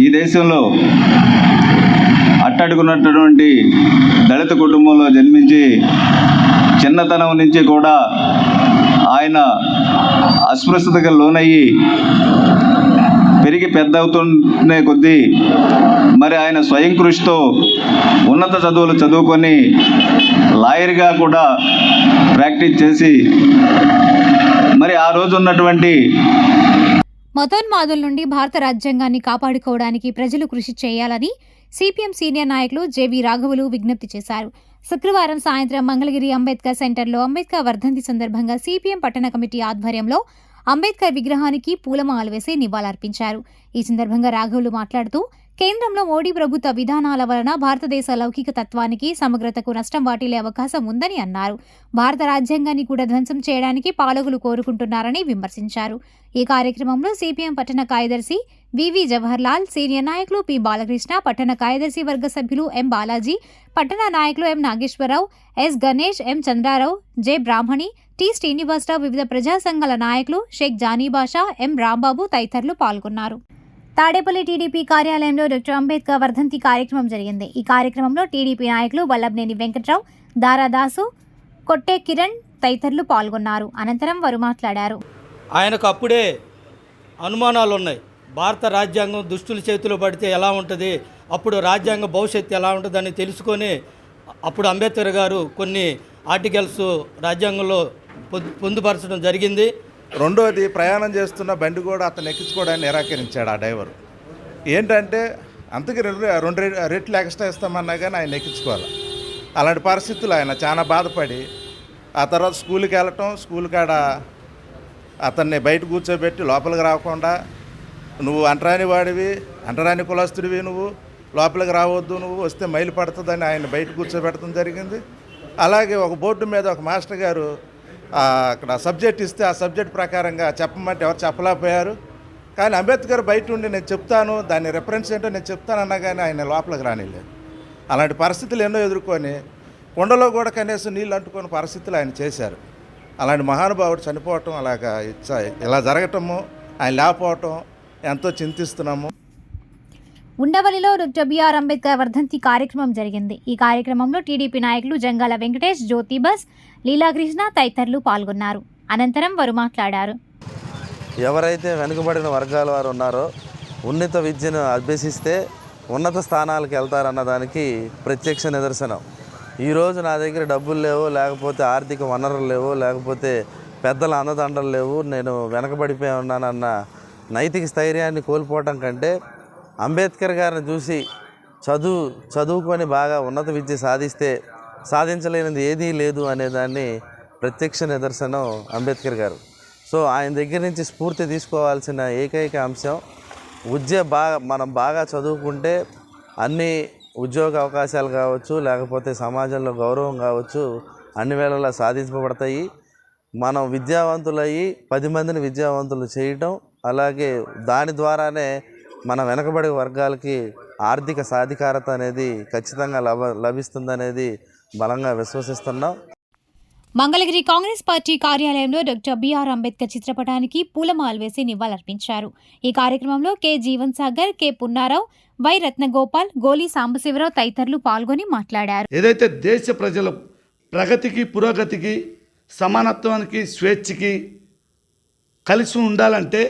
ఈ దేశంలో అట్టడుగున్నటువంటి దళిత కుటుంబంలో జన్మించి చిన్నతనం నుంచి కూడా ఆయన అస్పృశ్యతకు లోనయ్యి పెరిగి పెద్ద అవుతున్న కొద్దీ మరి ఆయన స్వయం కృషితో ఉన్నత చదువులు చదువుకొని లాయర్గా కూడా ప్రాక్టీస్ చేసి మరి ఆ రోజు ఉన్నటువంటి మతోన్మాదుల నుండి భారత రాజ్యాంగాన్ని కాపాడుకోవడానికి ప్రజలు కృషి చేయాలని సిపిఎం సీనియర్ నాయకులు జేవి రాఘవులు విజ్ఞప్తి చేశారు. శుక్రవారం సాయంత్రం మంగళగిరి అంబేద్కర్ సెంటర్లో అంబేద్కర్ వర్ధంతి సందర్భంగా సిపిఎం పట్టణ కమిటీ ఆధ్వర్యంలో అంబేద్కర్ విగ్రహానికి పూలమాలలు వేసి నివాళులర్పించారు. ఈ సందర్భంగా రాఘవులు మాట్లాడుతూ కేంద్రంలో మోడీ ప్రభుత్వ విధానాల వలన భారతదేశ లౌకిక తత్వానికి సమగ్రతకు నష్టం వాటిల్లే అవకాశం ఉందని అన్నారు. భారత రాజ్యాంగాన్ని కూడా ధ్వంసం చేయడానికి పాలకులు కోరుకుంటున్నారని విమర్శించారు. ఈ కార్యక్రమంలో సిపిఎం పట్టణ కార్యదర్శి వివి జవహర్లాల్, సీనియర్ నాయకులు పి బాలకృష్ణ, పట్టణ కార్యదర్శి వర్గ సభ్యులు ఎం బాలాజీ, పట్టణ నాయకులు ఎం నాగేశ్వరరావు, ఎస్ గణేష్, ఎం చంద్రారావు, జె బ్రాహ్మణి, టి శ్రీనివాసరావు, వివిధ ప్రజా సంఘాల నాయకులు షేక్ జానీబాషా, ఎం రాంబాబు తదితరులు పాల్గొన్నారు. తాడేపల్లి టీడీపీ కార్యాలయంలో డాక్టర్ అంబేద్కర్ వర్ధంతి కార్యక్రమం జరిగింది. ఈ కార్యక్రమంలో టీడీపీ నాయకులు వల్లభనేని వెంకట్రావు, దారాదాసు, కొట్టే కిరణ్ తదితరులు పాల్గొన్నారు. అనంతరం వారు మాట్లాడారు. ఆయనకు అప్పుడే అనుమానాలు ఉన్నాయి. భారత రాజ్యాంగం దుష్టుల చేతిలో పడితే ఎలా ఉంటుంది, అప్పుడు రాజ్యాంగ భవిష్యత్తు ఎలా ఉంటుందని తెలుసుకొని అప్పుడు అంబేద్కర్ గారు కొన్ని ఆర్టికల్స్ రాజ్యాంగంలో పొందుపరచడం జరిగింది. రెండోది, ప్రయాణం చేస్తున్న బండి కూడా అతను ఎక్కించుకోవడానికి నిరాకరించాడు ఆ డ్రైవర్. ఏంటంటే అంతకి రెండు రెట్లు ఎక్స్ట్రా ఇస్తామన్నా కానీ ఆయన ఎక్కించుకోవాలి. అలాంటి పరిస్థితులు ఆయన చాలా బాధపడి ఆ తర్వాత స్కూల్కి వెళ్ళటం, స్కూల్ కాడ అతన్ని బయట కూర్చోబెట్టి లోపలికి రాకుండా, నువ్వు అంటరాని వాడివి, అంటరాని కులస్తుడివి, నువ్వు లోపలికి రావద్దు, నువ్వు వస్తే మైలు పడుతుందని ఆయన బయట కూర్చోబెట్టడం జరిగింది. అలాగే ఒక బోర్డు మీద ఒక మాస్టర్ గారు అక్కడ సబ్జెక్ట్ ఇస్తే ఆ సబ్జెక్ట్ ప్రకారంగా చెప్పమంటే ఎవరు చెప్పలేకపోయారు. కానీ అంబేద్కర్ బయట ఉండి నేను చెప్తాను, దాని రెఫరెన్స్ ఏంటో నేను చెప్తానన్నా కానీ ఆయన లోపలికి రానిలేదు. అలాంటి పరిస్థితులు ఎన్నో ఎదుర్కొని కొండలో కూడా కనీసం నీళ్ళు అంటుకునే పరిస్థితులు ఆయన చేశారు. అలాంటి మహానుభావుడు చనిపోవటం, అలాగా ఇలా జరగటము, ఆయన లేకపోవటం ఎంతో చింతిస్తున్నాము. ఉండవల్లిలో డాక్టర్ బిఆర్ అంబేద్కర్ వర్ధంతి కార్యక్రమం జరిగింది. ఈ కార్యక్రమంలో టీడీపీ నాయకులు జంగాల వెంకటేష్, జ్యోతిబస్, లీలాకృష్ణ తదితరులు పాల్గొన్నారు. అనంతరం వారు మాట్లాడారు. ఎవరైతే వెనుకబడిన వర్గాల వారు ఉన్నారో ఉన్నత విద్యను అభ్యసిస్తే ఉన్నత స్థానాలకు వెళ్తారన్న దానికి ప్రత్యక్ష నిదర్శనం. ఈరోజు నా దగ్గర డబ్బులు లేవు, లేకపోతే ఆర్థిక వనరులు లేవు, లేకపోతే పెద్దల అన్నదండలు లేవు, నేను వెనకబడిపోయి ఉన్నానన్న నైతిక స్థైర్యాన్ని కోల్పోవటం కంటే అంబేద్కర్ గారిని చూసి చదువుకొని బాగా ఉన్నత విద్య సాధిస్తే సాధించలేనిది ఏదీ లేదు అనేదాన్ని ప్రత్యక్ష నిదర్శనం అంబేద్కర్ గారు. సో ఆయన దగ్గర నుంచి స్ఫూర్తి తీసుకోవాల్సిన ఏకైక అంశం మనం బాగా చదువుకుంటే అన్ని ఉద్యోగ అవకాశాలు కావచ్చు, లేకపోతే సమాజంలో గౌరవం కావచ్చు, అన్ని వేళలా సాధించబడతాయి. మనం విద్యావంతులయ్యి 10 మందిని విద్యావంతులు చేయటం, అలాగే దాని ద్వారానే మన వెనకబడే వర్గాలకి ఆర్థిక సాధికారత అనేది ఖచ్చితంగా లభిస్తుందనేది బలంగా విశ్వసిస్తున్నాం. మంగళగిరి కాంగ్రెస్ పార్టీ కార్యాలయంలో డాక్టర్ బిఆర్ అంబేద్కర్ చిత్రపటానికి పూలమాల వేసి నివాళులర్పించారు. ఈ కార్యక్రమంలో K Jeevan Sagar, K Punnarao, Y Ratnagopal, Goli Sambasivarao తదితరులు పాల్గొని మాట్లాడారు. ఏదైతే దేశ ప్రజల ప్రగతికి, పురోగతికి, సమానత్వానికి, స్వేచ్ఛకి కలిసి ఉండాలంటే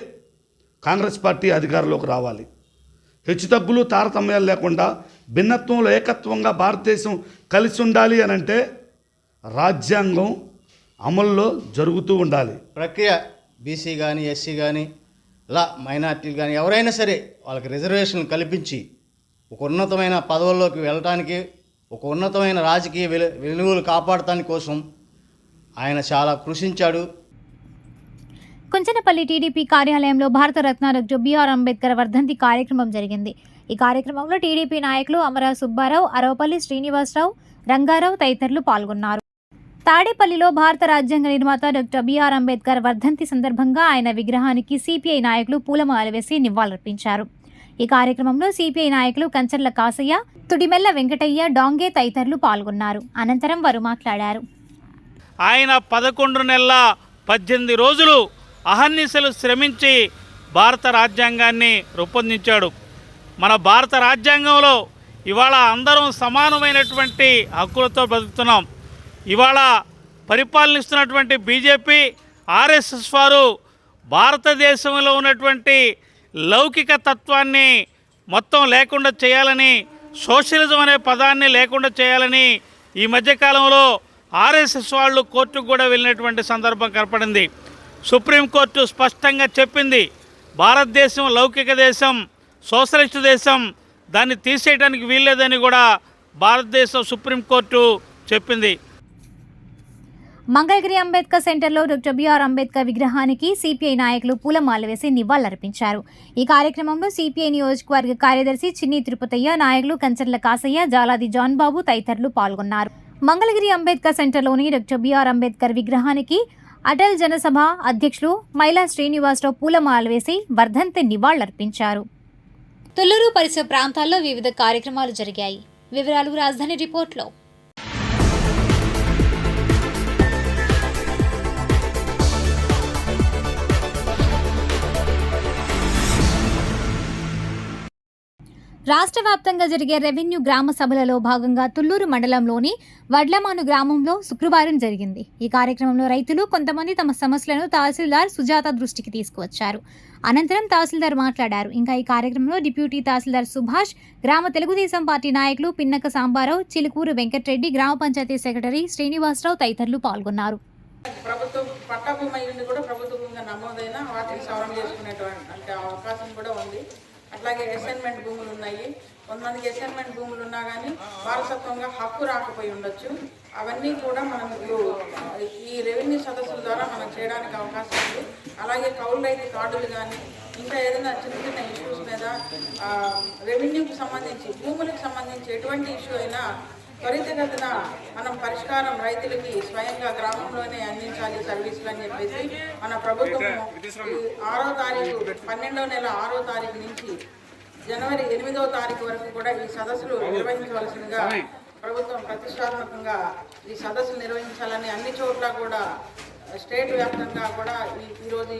కాంగ్రెస్ పార్టీ అధికారంలోకి రావాలి. హెచ్చుతగ్గులు, తారతమ్యాలు లేకుండా భిన్నత్వంలో ఏకత్వంగా భారతదేశం కలిసి ఉండాలి అని అంటే రాజ్యాంగం అమల్లో జరుగుతూ ఉండాలి. ప్రక్రియ బీసీ కానీ, ఎస్సీ కానీ, ఇలా మైనార్టీలు కానీ ఎవరైనా సరే వాళ్ళకి రిజర్వేషన్ కల్పించి ఒక ఉన్నతమైన పదవుల్లోకి వెళ్ళటానికి, ఒక ఉన్నతమైన రాజకీయ విలువలు కాపాడటానికి కోసం ఆయన చాలా కృషించాడు. కుంచనపల్లి టీడీపీ కార్యాలయంలో భారతరత్న డాక్టర్ బిఆర్ అంబేద్కర్ వర్ధంతి కార్యక్రమం జరిగింది. ఈ కార్యక్రమంలో టీడీపీ నాయకులు అమరా సుబ్బారావు, అరవపల్లి శ్రీనివాసరావు, రంగారావు తదితరులు పాల్గొన్నారు. తాడేపల్లిలో భారత రాజ్యాంగ నిర్మాత డాక్టర్ బిఆర్ అంబేద్కర్ వర్ధంతి సందర్భంగా ఆయన విగ్రహానికి సిపిఐ నాయకులు పూలమాల వేసి నివాళులర్పించారు. ఈ కార్యక్రమంలో సిపిఐ నాయకులు కంచర్ల కాసయ్య, తుడిమెల్ల వెంకటయ్య, డాంగే తదితరులు పాల్గొన్నారు. అనంతరం వారు మాట్లాడారు. ఆయన 11 నెలల 18 రోజులు అహర్నిశలు శ్రమించి భారత రాజ్యాంగాన్ని రూపొందించాడు. మన భారత రాజ్యాంగంలో ఇవాళ అందరం సమానమైనటువంటి హక్కులతో బతుకుతున్నాం. ఇవాళ పరిపాలనిస్తున్నటువంటి బీజేపీ, ఆర్ఎస్ఎస్ వారు భారతదేశంలో ఉన్నటువంటి లౌకిక తత్వాన్ని మొత్తం లేకుండా చేయాలని, సోషలిజం అనే పదాన్ని లేకుండా చేయాలని ఈ మధ్యకాలంలో ఆర్ఎస్ఎస్ వాళ్ళు కోర్టుకు కూడా వెళ్ళినటువంటి సందర్భం కనపడింది. సుప్రీంకోర్టు స్పష్టంగా చెప్పింది, భారతదేశం లౌకిక దేశం, సోషలిస్టు దేశం, దాన్ని తీసేయడానికి వీల్లేదని కూడా భారతదేశం సుప్రీంకోర్టు చెప్పింది. మంగళగిరి అంబేద్కర్ సెంటర్లో డాక్టర్ బిఆర్ అంబేద్కర్ విగ్రహానికి సిపిఐ నాయకులు పూలమాల వేసి నివాళులర్పించారు. ఈ కార్యక్రమంలో సిపిఐ నియోజకవర్గ కార్యదర్శి చిన్ని తిరుపతయ్య, నాయకులు కంచర్ల కాసయ్య, జాలాది జాన్ బాబు తదితరులు పాల్గొన్నారు. మంగళగిరి అంబేద్కర్ సెంటర్లోని డాక్టర్ బిఆర్ అంబేద్కర్ విగ్రహానికి అటల్ జనసభ అధ్యక్షులు మైలా శ్రీనివాసరావు పూలమాల వేసి వర్ధంతి నివాళులర్పించారు. తుళ్లూరు పరిసర ప్రాంతాల్లో వివిధ కార్యక్రమాలు జరిగాయి. వివరాలు రాజధాని రిపోర్ట్లో. రాష్ట్ర వ్యాప్తంగా జరిగే రెవెన్యూ గ్రామ సభలలో భాగంగా తుళ్లూరు మండలంలోని వడ్లమాను గ్రామంలో శుక్రవారం జరిగింది. ఈ కార్యక్రమంలో రైతులు కొంతమంది తమ సమస్యలను తహసీల్దార్ సుజాత దృష్టికి తీసుకువచ్చారు. అనంతరం తహసీల్దార్ మాట్లాడారు. ఇంకా ఈ కార్యక్రమంలో డిప్యూటీ తహసీల్దార్ సుభాష్, గ్రామ తెలుగుదేశం పార్టీ నాయకులు పిన్నక సాంబారావు, చిలుకూరు వెంకటరెడ్డి, గ్రామ పంచాయతీ సెక్రటరీ శ్రీనివాసరావు తదితరులు పాల్గొన్నారు. ప్రభుత్వం పట్టభూమి అయ్యింది కూడా ప్రభుత్వ భూమిగా నమోదైన వాటిని సవరణ చేసుకునేటువంటి అవకాశం కూడా ఉంది. అట్లాగే అసైన్మెంట్ భూములు ఉన్నాయి. కొంతమందికి అసైన్మెంట్ భూములు ఉన్నా కానీ వారసత్వంగా హక్కు రాకపోయి ఉండొచ్చు. అవన్నీ కూడా మనం ఈ రెవెన్యూ సదస్సుల ద్వారా మనం చేయడానికి అవకాశం ఉంది. అలాగే కౌలు రైతు కార్డులు కానీ ఇంకా ఏదైనా చిన్న చిన్న ఇష్యూస్ మీద రెవెన్యూకి సంబంధించి, భూములకు సంబంధించి ఎటువంటి ఇష్యూ అయినా త్వరితగతిన మనం పరిష్కారం రైతులకి స్వయంగా గ్రామంలోనే అందించాలి సర్వీసులు అని చెప్పేసి మన ప్రభుత్వం 6వ తారీఖు 12వ నెల 6వ తారీఖు నుంచి జనవరి 8వ తారీఖు వరకు కూడా ఈ సదస్సులు నిర్వహించవలసిందిగా ప్రభుత్వం ప్రతిష్టాత్మకంగా ఈ సదస్సులు నిర్వహించాలని అన్ని చోట్ల కూడా స్టేట్ వ్యాప్తంగా కూడా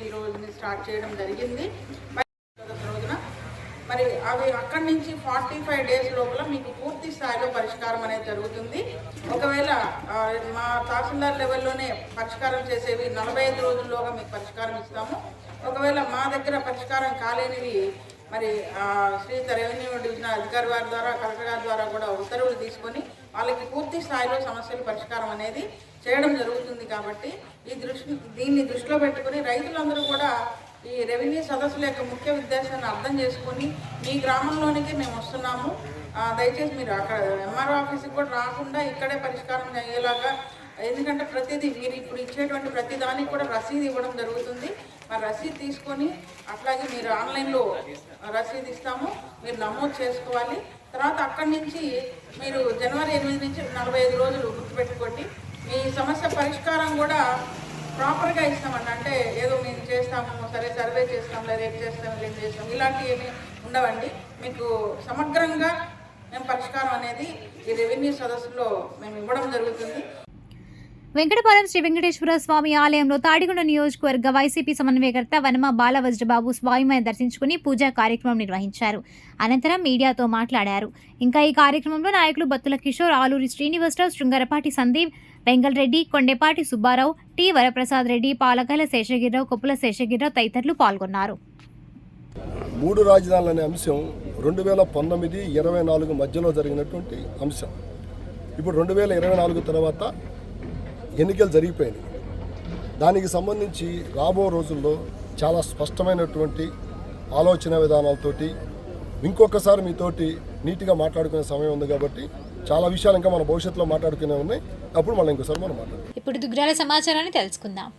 ఈ రోజుని స్టార్ట్ చేయడం జరిగింది. రోజున మరి అవి అక్కడి నుంచి 45 డేస్ లోపల మీకు పూర్తి స్థాయిలో పరిష్కారం అనేది జరుగుతుంది. ఒకవేళ మా తహసీల్దార్ లెవెల్లోనే పరిష్కారం చేసేవి 45 రోజుల్లోగా మీకు పరిష్కారం ఇస్తాము. ఒకవేళ మా దగ్గర పరిష్కారం కాలేనివి మరి శ్రీత రెవెన్యూ డివిజనల్ అధికారి వారి ద్వారా, కలెక్టర్ గారి ద్వారా కూడా ఉత్తర్వులు తీసుకొని వాళ్ళకి పూర్తి స్థాయిలో సమస్యల పరిష్కారం అనేది చేయడం జరుగుతుంది. కాబట్టి దీన్ని దృష్టిలో పెట్టుకుని రైతులందరూ కూడా ఈ రెవెన్యూ సదస్సుల యొక్క ముఖ్య ఉద్దేశాన్ని అర్థం చేసుకొని మీ గ్రామంలోనికి మేము వస్తున్నాము, దయచేసి మీరు అక్కడ ఎంఆర్ఓ ఆఫీస్కి కూడా రాకుండా ఇక్కడే పరిష్కారం అయ్యేలాగా, ఎందుకంటే ప్రతిదీ మీరు ఇప్పుడు ఇచ్చేటువంటి ప్రతి దానికి కూడా రసీదు ఇవ్వడం జరుగుతుంది. మరి రసీదు తీసుకొని అట్లాగే మీరు ఆన్లైన్లో రసీదు ఇస్తాము, మీరు నమోదు చేసుకోవాలి. తర్వాత అక్కడి నుంచి మీరు జనవరి 8 నుంచి 45 రోజులు గుర్తుపెట్టుకోండి. మీ సమస్య పరిష్కారం కూడా ప్రాపర్గా ఇస్తామండి. అంటే ఏదో మేము చేస్తాము, సరే సర్వే చేస్తాం, రేపు చేస్తాం, రేపు చేస్తాం, ఇలాంటివి ఏమీ ఉండవండి. మీకు సమగ్రంగా మేము పరిష్కారం అనేది ఈ రెవెన్యూ సదస్సులో మేము ఇవ్వడం జరుగుతుంది. వెంకటపాలెం శ్రీ వెంకటేశ్వర స్వామి ఆలయంలో తాడికొండ నియోజకవర్గ వైసీపీ సమన్వయకర్త వనమ బాలవజ్రబాబు స్వామిని దర్శించుకుని పూజా కార్యక్రమం నిర్వహించారు. అనంతరం మీడియాతో మాట్లాడారు. ఇంకా ఈ కార్యక్రమంలో నాయకులు బత్తుల కిషోర్, ఆలూరి శ్రీనివాసరావు, శృంగరపాటి సందీప్, వెంగళరెడ్డి, కొండేపాటి సుబ్బారావు, టి వరప్రసాద్ రెడ్డి, పాలకాయల శేషగిరిరావు, కొప్పుల శేషగిరిరావు తదితరులు పాల్గొన్నారు. 3 రాజధానులు అనే అంశం 2019-24 మధ్యలో జరిగినటువంటి అంశం. ఇప్పుడు 2024 తర్వాత ఎన్నికలు జరిగిపోయినాయి. దానికి సంబంధించి రాబో రోజుల్లో చాలా స్పష్టమైనటువంటి ఆలోచన విధానాలతోటి ఇంకొకసారి మీతోటి నీట్గా మాట్లాడుకునే సమయం ఉంది. కాబట్టి చాలా విషయాలు ఇంకా మన భవిష్యత్తులో మాట్లాడుకునే ఉన్నాయి. అప్పుడు మళ్ళీ ఇంకోసారి మనం మాట్లాడుకుందాం. ఇప్పుడు దుగ్రాల సమాచారాన్ని తెలుసుకుందాం.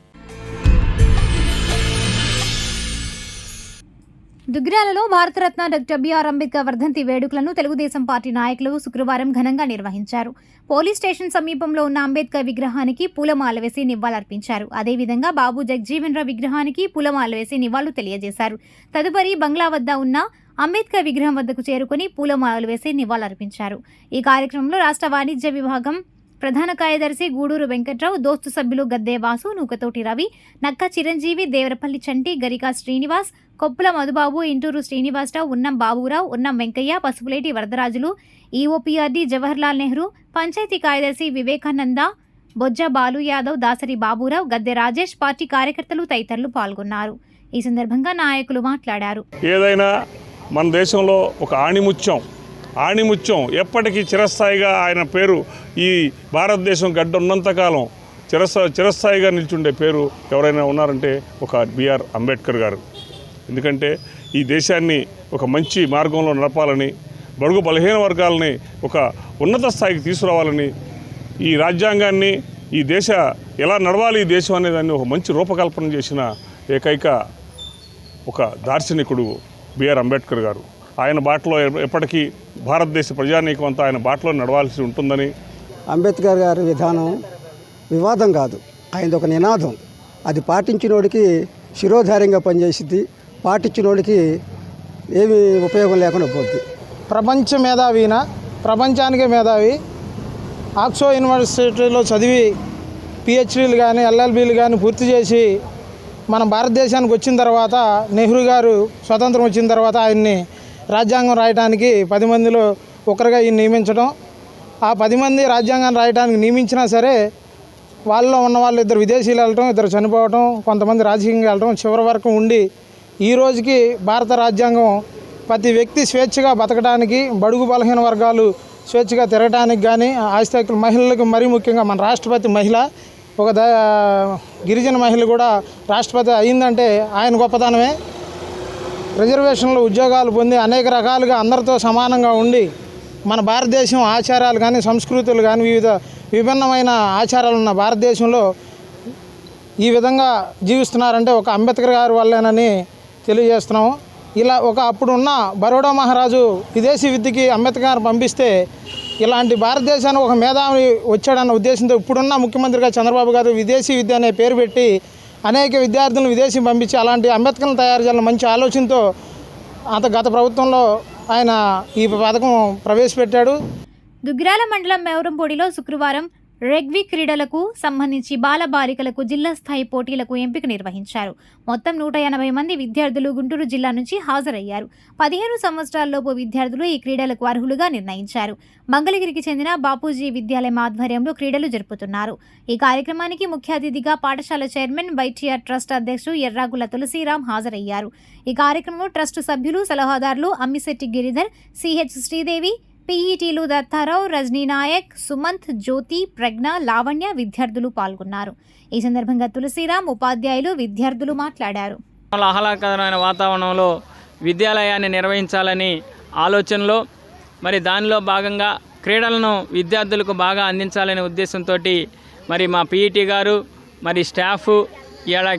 దుగ్గ్యాలలో భారతరత్న డాక్టర్ బిఆర్ అంబేద్కర్ వర్ధంతి వేడుకలను తెలుగుదేశం పార్టీ నాయకులు శుక్రవారం ఘనంగా నిర్వహించారు. పోలీస్ స్టేషన్ సమీపంలో ఉన్న అంబేద్కర్ విగ్రహానికి పూలమాల వేసి నివాళులర్పించారు. అదేవిధంగా బాబు జగజీవన్ రావు విగ్రహానికి పూలమాల వేసి నివాళులు తెలియజేశారు. తదుపరి బంగ్లా వద్ద ఉన్న అంబేద్కర్ విగ్రహం వద్దకు చేరుకుని పూలమాలలు వేసి నివాళులర్పించారు. ఈ కార్యక్రమంలో రాష్ట్ర వాణిజ్య విభాగం ప్రధాన కార్యదర్శి గూడూరు వెంకట్రావు, దోస్తు సభ్యులు గద్దే వాసు, నూకతోటి రవి, నక్క చిరంజీవి, దేవరపల్లి చంటి, గరికా శ్రీనివాస్, కొప్పుల మధుబాబు, ఇంటూరు శ్రీనివాసరావు, ఉన్నం బాబురావు, ఉన్నం వెంకయ్య, పసుపులేటి వరదరాజులు, ఈఓపీఆర్డీ జవహర్లాల్ నెహ్రూ, పంచాయతీ కార్యదర్శి వివేకానంద, బొజ్జ బాలు యాదవ్, దాసరి బాబురావు, గద్దె రాజేష్, పార్టీ కార్యకర్తలు తదితరులు పాల్గొన్నారు. ఈ సందర్భంగా నాయకులు మాట్లాడారు. ఏదైనా మన దేశంలో ఒక ఆణిముత్యం ఎప్పటికీ చిరస్థాయిగా ఆయన పేరు ఈ భారతదేశం గడ్డ ఉన్నంతకాలం చిరస్థాయిగా నిల్చుండే పేరు ఎవరైనా ఉన్నారంటే ఒక బిఆర్ అంబేద్కర్ గారు. ఎందుకంటే ఈ దేశాన్ని ఒక మంచి మార్గంలో నడపాలని, బడుగు బలహీన వర్గాలని ఒక ఉన్నత స్థాయికి తీసుకురావాలని, ఈ రాజ్యాంగాన్ని ఈ దేశ ఎలా నడవాలి ఈ దేశం అనేదాన్ని ఒక మంచి రూపకల్పన చేసిన ఏకైక ఒక దార్శనికుడు బిఆర్ అంబేద్కర్ గారు. ఆయన బాటలో ఎప్పటికీ భారతదేశ ప్రజానీకం అంతా ఆయన బాటలో నడవాల్సి ఉంటుందని. అంబేద్కర్ గారి విధానం వివాదం కాదు, ఆయనది ఒక నినాదం. అది పాటించినోడికి శిరోధార్యంగా పనిచేసింది, పాటించినోడికి ఏమీ ఉపయోగం లేకుండా పోద్ది. ప్రపంచ మేధావిన ప్రపంచానికే మేధావి. ఆక్స్ఫో యూనివర్సిటీలో చదివి పిహెచ్డీలు కానీ ఎల్ఎల్బీలు కానీ పూర్తి చేసి మన భారతదేశానికి వచ్చిన తర్వాత నెహ్రూ గారు స్వతంత్రం వచ్చిన తర్వాత ఆయన్ని రాజ్యాంగం రాయడానికి 10 మందిలో ఒకరుగా ఈయన నియమించడం. ఆ 10 మంది రాజ్యాంగాన్ని రాయడానికి నియమించినా సరే వాళ్ళలో ఉన్న వాళ్ళు ఇద్దరు విదేశీయులు వెళ్ళటం, ఇద్దరు చనిపోవటం, కొంతమంది రాజకీయంగా వెళ్ళటం, చివరి వరకు ఉండి ఈ రోజుకి భారత రాజ్యాంగం ప్రతి వ్యక్తి స్వేచ్ఛగా బతకడానికి, బడుగు బలహీన వర్గాలు స్వేచ్ఛగా తిరగడానికి కానీ, ఆస్తి హక్కులు మహిళలకు మరీ ముఖ్యంగా మన రాష్ట్రపతి మహిళ, ఒక గిరిజన మహిళ కూడా రాష్ట్రపతి అయిందంటే ఆయన గొప్పతనమే. రిజర్వేషన్లు ఉద్యోగాలు పొంది అనేక రకాలుగా అందరితో సమానంగా ఉండి మన భారతదేశం ఆచారాలు కానీ సంస్కృతులు కానీ విభిన్నమైన ఆచారాలు ఉన్న భారతదేశంలో ఈ విధంగా జీవిస్తున్నారంటే ఒక అంబేద్కర్ గారి వల్లేనని తెలియజేస్తున్నాము. ఇలా అప్పుడున్న బరోడా మహారాజు విదేశీ విద్యకి అంబేద్కర్ గారు పంపిస్తే ఇలాంటి భారతదేశానికి ఒక మేధావి వచ్చాడన్న ఉద్దేశంతో ఇప్పుడున్న ముఖ్యమంత్రిగా చంద్రబాబు గారు విదేశీ విద్య అనే పేరు పెట్టి అనేక విద్యార్థులను విదేశీ పంపించి అలాంటి అంబేద్కర్ని తయారు చేయాలని మంచి ఆలోచనతో గత ప్రభుత్వంలో ఆయన ఈ పథకం ప్రవేశపెట్టాడు. దుగ్గ్యాల మండలం మేవరంపూడిలో శుక్రవారం రెగ్బీ క్రీడలకు సంబంధించి బాలబాలికలకు జిల్లా స్థాయి పోటీలకు ఎంపిక నిర్వహించారు. మొత్తం 180 మంది విద్యార్థులు గుంటూరు జిల్లా నుంచి హాజరయ్యారు. 15 సంవత్సరాలలోపు విద్యార్థులు ఈ క్రీడలకు అర్హులుగా నిర్ణయించారు. మంగళగిరికి చెందిన బాపూజీ విద్యాలయం ఆధ్వర్యంలో క్రీడలు జరుపుతున్నారు. ఈ కార్యక్రమానికి ముఖ్య అతిథిగా పాఠశాల చైర్మన్ వైటీఆర్ ట్రస్ట్ అధ్యక్షుడు ఎర్రాగుల తులసిరాం హాజరయ్యారు. ఈ కార్యక్రమంలో ట్రస్ట్ సభ్యులు, సలహాదారులు అమ్మిశెట్టి గిరిధర్, సిహెచ్ శ్రీదేవి, పీఈటీలు దత్తారావు, రజనీ నాయక్, సుమంత్, జ్యోతి, ప్రజ్ఞ, లావణ్య విద్యార్థులు పాల్గొన్నారు. ఈ సందర్భంగా తులసిరాం, ఉపాధ్యాయులు, విద్యార్థులు మాట్లాడారు. ఆహ్లాదకరమైన వాతావరణంలో విద్యాలయాన్ని నిర్వహించాలని ఆలోచనలో మరి దానిలో భాగంగా క్రీడలను విద్యార్థులకు బాగా అందించాలనే ఉద్దేశంతో మరి మా పీఈటీ గారు మరి స్టాఫ్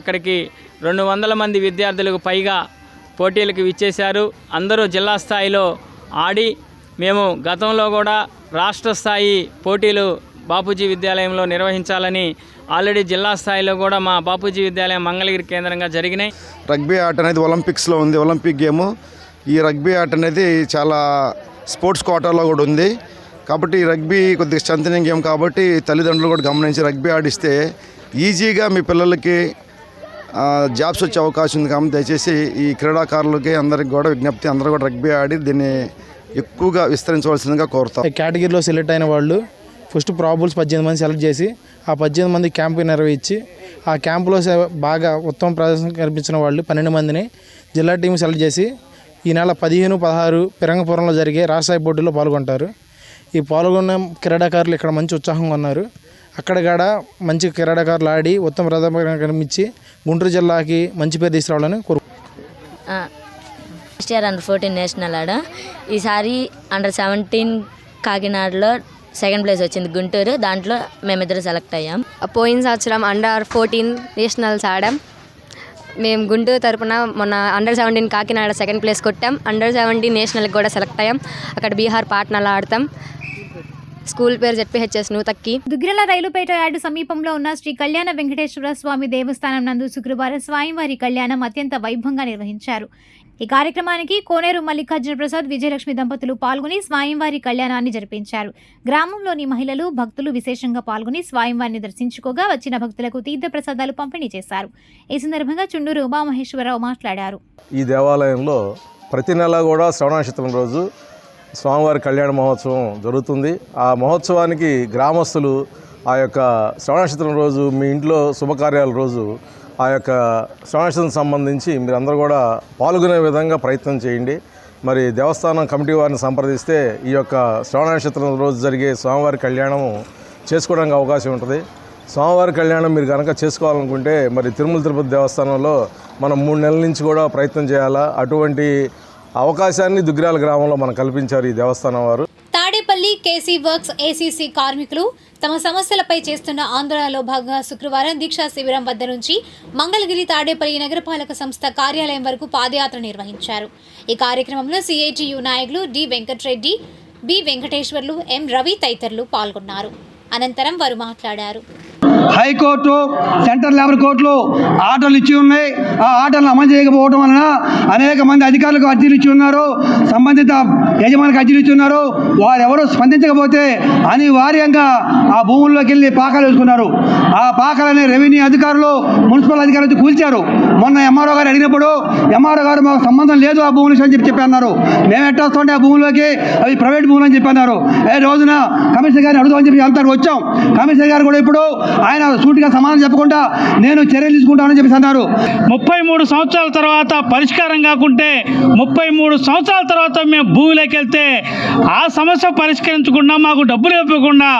ఇక్కడికి 200 మంది విద్యార్థులకు పైగా పోటీలకు విచ్చేశారు. అందరూ జిల్లా స్థాయిలో ఆడి మేము గతంలో కూడా రాష్ట్ర స్థాయి పోటీలు బాపూజీ విద్యాలయంలో నిర్వహించాలని ఆల్రెడీ జిల్లా స్థాయిలో కూడా మా బాపూజీ విద్యాలయం మంగళగిరి కేంద్రంగా జరిగినాయి. రగ్బీ ఆట అనేది ఒలింపిక్స్లో ఉంది, ఒలింపిక్ గేము. ఈ రగ్బీ ఆట అనేది చాలా స్పోర్ట్స్ కోటాలో కూడా ఉంది. కాబట్టి ఈ రగ్బీ కొద్దిగా స్ట్రెంథనింగ్ గేమ్ కాబట్టి తల్లిదండ్రులు కూడా గమనించి రగ్బీ ఆడిస్తే ఈజీగా మీ పిల్లలకి జాబ్స్ వచ్చే అవకాశం ఉంది. కాబట్టి దయచేసి ఈ క్రీడాకారులకి అందరికి కూడా విజ్ఞప్తి, అందరూ కూడా రగ్బీ ఆడి దీన్ని ఎక్కువగా విస్తరించవలసిందిగా కోరుతాం. కేటగిరీలో సెలెక్ట్ అయిన వాళ్ళు ఫస్ట్ ప్రాబుల్స్ 18 మంది సెలెక్ట్ చేసి ఆ 18 మంది క్యాంపు నిర్వహించి ఆ క్యాంపులో బాగా ఉత్తమ ప్రదర్శన కనిపించిన వాళ్ళు 12 మందిని జిల్లా టీం సెలెక్ట్ చేసి ఈ నెల 15, 16 పిరంగపురంలో జరిగే రాష్ట్రస్థాయి పోటీల్లో పాల్గొంటారు. ఈ పాల్గొన్న క్రీడాకారులు ఇక్కడ మంచి ఉత్సాహంగా ఉన్నారు. అక్కడ కూడా మంచి క్రీడాకారులు ఆడి ఉత్తమ ప్రదర్శన కనిపించి గుంటూరు జిల్లాకి మంచి పేరు తీసుకురావాలని నెక్స్ట్ ఇయర్ under-14 నేషనల్ ఆడ ఈసారి under-17 కాకినాడలో సెకండ్ ప్లేస్ వచ్చింది గుంటూరు. దాంట్లో మేమిద్దరు సెలెక్ట్ అయ్యాం. పోయిన సంవత్సరం under-14 నేషనల్స్ ఆడాం. మేము గుంటూరు తరపున మొన్న అండర్-17 కాకినాడ సెకండ్ ప్లేస్ కొట్టాం. అండర్-17 నేషనల్కి కూడా సెలెక్ట్ అయ్యాం. అక్కడ బీహార్ పాట్నాలో ఆడతాం. స్కూల్ పేరు ZPHS నూతక్కి. దుగ్గిరాల రైలుపేట యార్డు సమీపంలో ఉన్న శ్రీ కళ్యాణ వెంకటేశ్వర స్వామి దేవస్థానం నందు శుక్రవారం స్వామివారి కళ్యాణం అత్యంత వైభవంగా నిర్వహించారు. ఈ కార్యక్రమానికి కోనేరు మల్లికార్జున ప్రసాద్, విజయలక్ష్మి దంపతులు పాల్గొని స్వామివారి కళ్యాణాన్ని జరిపించారు. గ్రామంలోని మహిళలు, భక్తులు విశేషంగా పాల్గొని స్వామివారిని దర్శించుకోగా వచ్చిన భక్తులకు తీర్థ ప్రసాదాలు పంపిణీ చేశారు. ఈ సందర్భంగా చుండూరు ఉమామహేశ్వరరావు మాట్లాడారు. ఈ దేవాలయంలో ప్రతి నెల కూడా శ్రవణ నక్షత్రం రోజు స్వామివారి కళ్యాణ మహోత్సవం జరుగుతుంది. ఆ మహోత్సవానికి గ్రామస్తులు ఆ యొక్క శ్రవణ నక్షత్రం రోజు మీ ఇంట్లో శుభకార్యాల రోజు ఆ యొక్క శ్రవణ నక్షత్రం సంబంధించి మీరందరూ కూడా పాల్గొనే విధంగా ప్రయత్నం చేయండి. మరి దేవస్థానం కమిటీ వారిని సంప్రదిస్తే ఈ యొక్క శ్రవణ నక్షత్రం రోజు జరిగే స్వామివారి కళ్యాణం చేసుకోవడానికి అవకాశం ఉంటుంది. స్వామివారి కళ్యాణం మీరు కనుక చేసుకోవాలనుకుంటే మరి తిరుమల తిరుపతి దేవస్థానంలో మనం 3 నెలల నుంచి కూడా ప్రయత్నం చేయాలా. అటువంటి అవకాశాన్ని దుగ్గిరాల గ్రామంలో మనం కల్పించారు ఈ దేవస్థానం వారు. తాడేపల్లి కేసీ వర్క్స్ ఏసీసీ కార్మికులు తమ సమస్యలపై చేస్తున్న ఆందోళనలో భాగంగా శుక్రవారం దీక్షా శిబిరం వద్ద నుంచి మంగళగిరి తాడేపల్లి నగరపాలక సంస్థ కార్యాలయం వరకు పాదయాత్ర నిర్వహించారు. ఈ కార్యక్రమంలో సిఐటియు నాయకులు డి వెంకటరెడ్డి, బి వెంకటేశ్వర్లు, ఎం రవి తదితరులు పాల్గొన్నారు. అనంతరం వారు మాట్లాడారు. హైకోర్టు, సెంట్రల్ లేబర్ కోర్టులు ఆర్డర్లు ఇచ్చి ఉన్నాయి. ఆ ఆర్డర్లు అమలు చేయకపోవడం వలన అనేక మంది అధికారులకు అర్జీలు ఇచ్చి ఉన్నారు, సంబంధిత యజమానికి అర్జీలు ఇచ్చి ఉన్నారు. వారు ఎవరో స్పందించకపోతే అనివార్యంగా ఆ భూముల్లోకి వెళ్ళి పాకాలు వేసుకున్నారు. ఆ పాకాలని రెవెన్యూ అధికారులు, మున్సిపల్ అధికారులు కూల్చారు. మొన్న ఎంఆర్ఓ గారు అడిగినప్పుడు ఎంఆర్ఓ గారు మాకు సంబంధం లేదు ఆ భూములకి అని చెప్పి అన్నారు. మేము ఎట్టొస్తుంటే ఆ భూముల్లోకి అవి ప్రైవేట్ భూములు అని చెప్పి అన్నారు. ఏ రోజున కమిషనర్ గారిని అడుగుతామని చెప్పి అంతా వచ్చాం. కమిషనర్ గారు కూడా ఇప్పుడు ఆయన సూటిగా సమాధానం చెప్పకుండా నేను చర్యలు తీసుకుంటానని చెప్పి అన్నారు. 33 సంవత్సరాల తర్వాత పరిష్కారం కాకుంటే 33 సంవత్సరాల తర్వాత మేము భూమిలోకి వెళ్తే ఆ సమస్య పరిష్కరించకుండా మాకు డబ్బులు ఇవ్వకుండా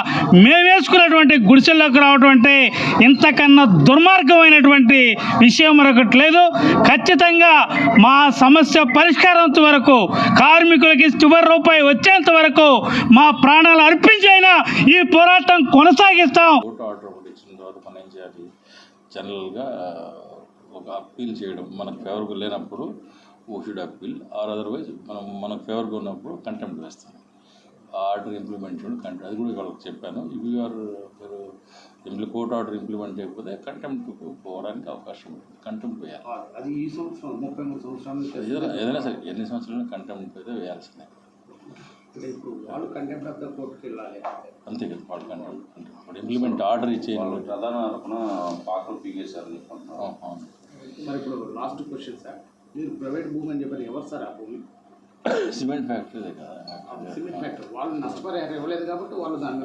మేము వేసుకున్నటువంటి గుడిసెల్లోకి రావడం అంటే ఇంతకన్నా దుర్మార్గమైనటువంటి విషయం మరొకటి లేదు. ఖచ్చితంగా మా సమస్య పరిష్కారంత వరకు, కార్మికులకి చివరి రూపాయి వచ్చేంత వరకు మా ప్రాణాలు అర్పించైనా ఈ పోరాటం కొనసాగిస్తాం. మనం ఏం చేయాలి? జనరల్గా ఒక అప్పీల్ చేయడం, మనకు ఫేవర్గా లేనప్పుడు we should appeal, or otherwise మనకు ఫేవర్గా ఉన్నప్పుడు కంటెంప్ట్ వేస్తాం. ఆర్డర్ ఇంప్లిమెంట్ చేయడం కంటెంప్ట్, అది కూడా వాళ్ళకి చెప్పాను. మీరు కోర్టు ఆర్డర్ ఇంప్లిమెంట్ చేయకపోతే కంటెంప్ట్ పోవడానికి అవకాశం ఉంటుంది. కంటెంప్ట్ వేయాలి. అది ఈ సంవత్సరం 33 సంవత్సరాలు ఏదైనా సరే ఎన్ని సంవత్సరాలు కంటెంప్ట్ అయితే వేయాల్సిందే. వాళ్ళు కంటెంప్ట్ ఆఫ్ ద కోర్టుకి వెళ్ళాలి అంతే కదా. వాళ్ళు కంటెంప్ట్ ఇంప్లిమెంట్ ఆర్డర్ ఇచ్చేయండి. ప్రధాన ఆరోపణ పాకలు పీకేశారు. మరి ఇప్పుడు లాస్ట్ క్వశ్చన్ సార్, మీరు ప్రైవేట్ భూమి అని చెప్పారు, ఎవరు సార్ ఆ భూమి? సిమెంట్ ఫ్యాక్టరీ కదా. సిమెంట్ ఫ్యాక్టరీ వాళ్ళు నష్టపరిహారం ఇవ్వలేదు కాబట్టి వాళ్ళు దాని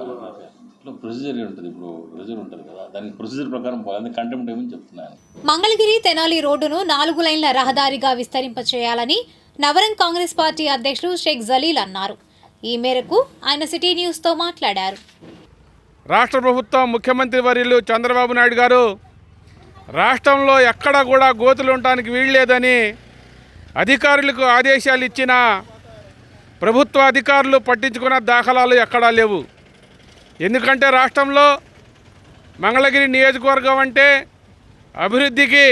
ఇట్లా ప్రొసీజర్ ఉంటుంది. ఇప్పుడు ప్రొసీజర్ ఉంటుంది కదా, దానికి ప్రొసీజర్ ప్రకారం పోవాలి. కంటెంప్ట్ ఏమని చెప్తున్నాను. మంగళగిరి తెనాలి రోడ్డును 4 లైన్ల రహదారిగా విస్తరింపచేయాలని నవరంగ్ కాంగ్రెస్ పార్టీ అధ్యక్షుడు షేక్ జలీల్ అన్నారు. ఈ మేరకు ఆయన సిటీ న్యూస్తో మాట్లాడారు. రాష్ట్ర ప్రభుత్వం ముఖ్యమంత్రి వర్యులు చంద్రబాబు నాయుడు గారు రాష్ట్రంలో ఎక్కడ కూడా గోతులు ఉండటానికి వీల్లేదని అధికారులకు ఆదేశాలు ఇచ్చిన ప్రభుత్వ అధికారులు పట్టించుకున్న దాఖలాలు ఎక్కడా లేవు. ఎందుకంటే రాష్ట్రంలో మంగళగిరి నియోజకవర్గం అంటే అభివృద్ధికి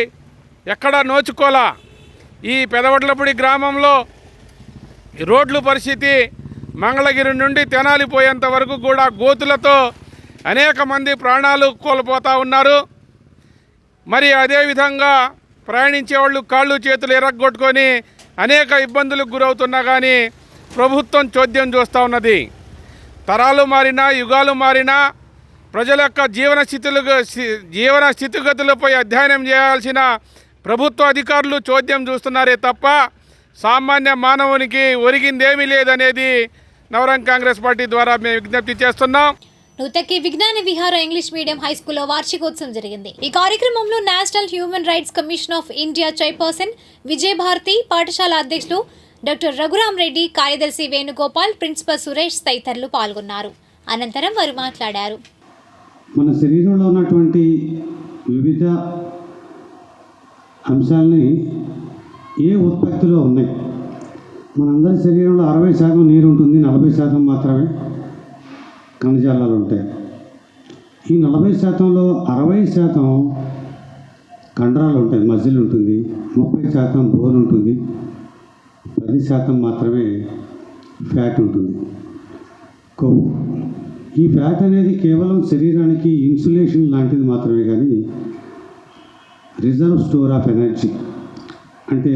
ఎక్కడా నోచుకోలా. ఈ పెదవడ్లపూడి గ్రామంలో రోడ్ల పరిస్థితి మంగళగిరి నుండి తెనాలి పోయేంత వరకు కూడా గోతులతో అనేక మంది ప్రాణాలు కోల్పోతూ ఉన్నారు. మరి అదేవిధంగా ప్రయాణించే వాళ్ళు కాళ్ళు చేతులు ఎరగొట్టుకొని అనేక ఇబ్బందులకు గురవుతున్నా కానీ ప్రభుత్వం చోద్యం చూస్తూ ఉన్నది. తరాలు మారినా, యుగాలు మారినా ప్రజల యొక్క జీవన స్థితిగతులపై అధ్యయనం చేయాల్సిన ప్రభుత్వ అధికారులు చోద్యం చూస్తున్నారే తప్ప సామాన్య మానవునికి ఒరిగిందేమీ లేదనేది నవరంగ్ కాంగ్రెస్ పార్టీ ద్వారా మేము విజ్ఞప్తి చేస్తున్నాం. నూతక్కి విజ్ఞాన విహార ఇంగ్లీష్ మీడియం హై స్కూల్లో వార్షికోత్సవం జరిగింది. ఈ కార్యక్రమంలో national human rights commission of India chairperson Vijayabharathi, పాఠశాల అధ్యక్షులు డాక్టర్ రఘురామ్ రెడ్డి, కార్యదర్శి వేణుగోపాల్, ప్రిన్సిపల్ సురేష్ తదితరులు పాల్గొన్నారు. అనంతరం వారు మాట్లాడారు. మన శరీరంలో ఉన్నటువంటి వివిధ అంశాలని ఏ ఉత్పత్తిలో ఉన్నాయి. మనందరి శరీరంలో 60% నీరు ఉంటుంది, 40% మాత్రమే ఖనిజాలు ఉంటాయి. ఈ 40%లో 60% కండరాలు ఉంటాయి, మజిల్ ఉంటుంది, 30% బోన్ ఉంటుంది, 10% మాత్రమే ఫ్యాట్ ఉంటుంది, కొవ్వు. ఈ ఫ్యాట్ అనేది కేవలం శరీరానికి ఇన్సులేషన్ లాంటిది మాత్రమే కానీ రిజర్వ్ స్టోర్ ఆఫ్ ఎనర్జీ. అంటే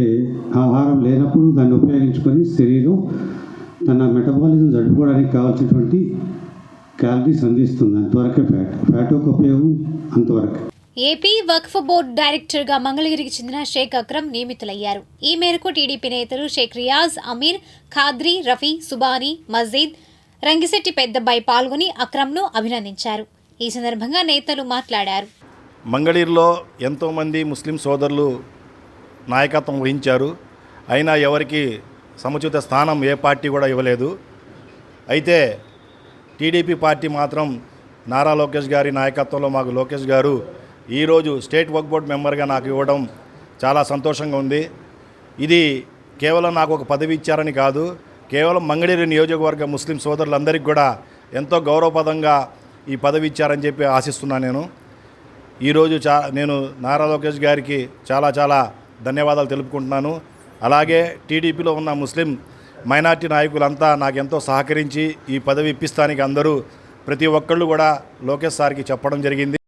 ఆహారం లేనప్పుడు దాన్ని ఉపయోగించుకొని శరీరం తన మెటబాలిజం జరుపుకోవడానికి కావాల్సినటువంటి క్యాలరీస్ అందిస్తుంది. అంతవరకే ఫ్యాట్ యొక్క ఉపయోగం అంతవరకు. ఏపీ వక్ఫ్ బోర్డు డైరెక్టర్గా మంగళగిరికి చెందిన షేక్ అక్రమ్ నియమితులయ్యారు. ఈ మేరకు టీడీపీ నేతలు షేక్ రియాజ్, అమీర్, ఖాద్రీ, రఫీ, సుబానీ, మజీద్, రంగిశెట్టి పెద్దబ్బాయి పాల్గొని అక్రమ్ను అభినందించారు. ఈ సందర్భంగా నేతలు మాట్లాడారు. మంగళగిరిలో ఎంతోమంది ముస్లిం సోదరులు నాయకత్వం వహించారు. అయినా ఎవరికి సముచిత స్థానం ఏ పార్టీ కూడా ఇవ్వలేదు. అయితే టీడీపీ పార్టీ మాత్రం నారా లోకేష్ గారి నాయకత్వంలో మాకు లోకేష్ గారు ఈరోజు స్టేట్ వక్ఫ్ బోర్డ్ మెంబర్గా నాకు ఇవ్వడం చాలా సంతోషంగా ఉంది. ఇది కేవలం నాకు ఒక పదవి ఇచ్చారని కాదు, కేవలం మంగళగిరి నియోజకవర్గ ముస్లిం సోదరులందరికీ కూడా ఎంతో గౌరవప్రదంగా ఈ పదవి ఇచ్చారని చెప్పి ఆశిస్తున్నాను. ఈరోజు నేను నారా లోకేష్ గారికి చాలా ధన్యవాదాలు తెలుపుకుంటున్నాను. అలాగే టీడీపీలో ఉన్న ముస్లిం మైనార్టీ నాయకులంతా నాకు ఎంతో సహకరించి ఈ పదవి ఇప్పిస్తానికి అందరూ ప్రతి ఒక్కళ్ళు కూడా లోకేష్ సార్కి చెప్పడం జరిగింది.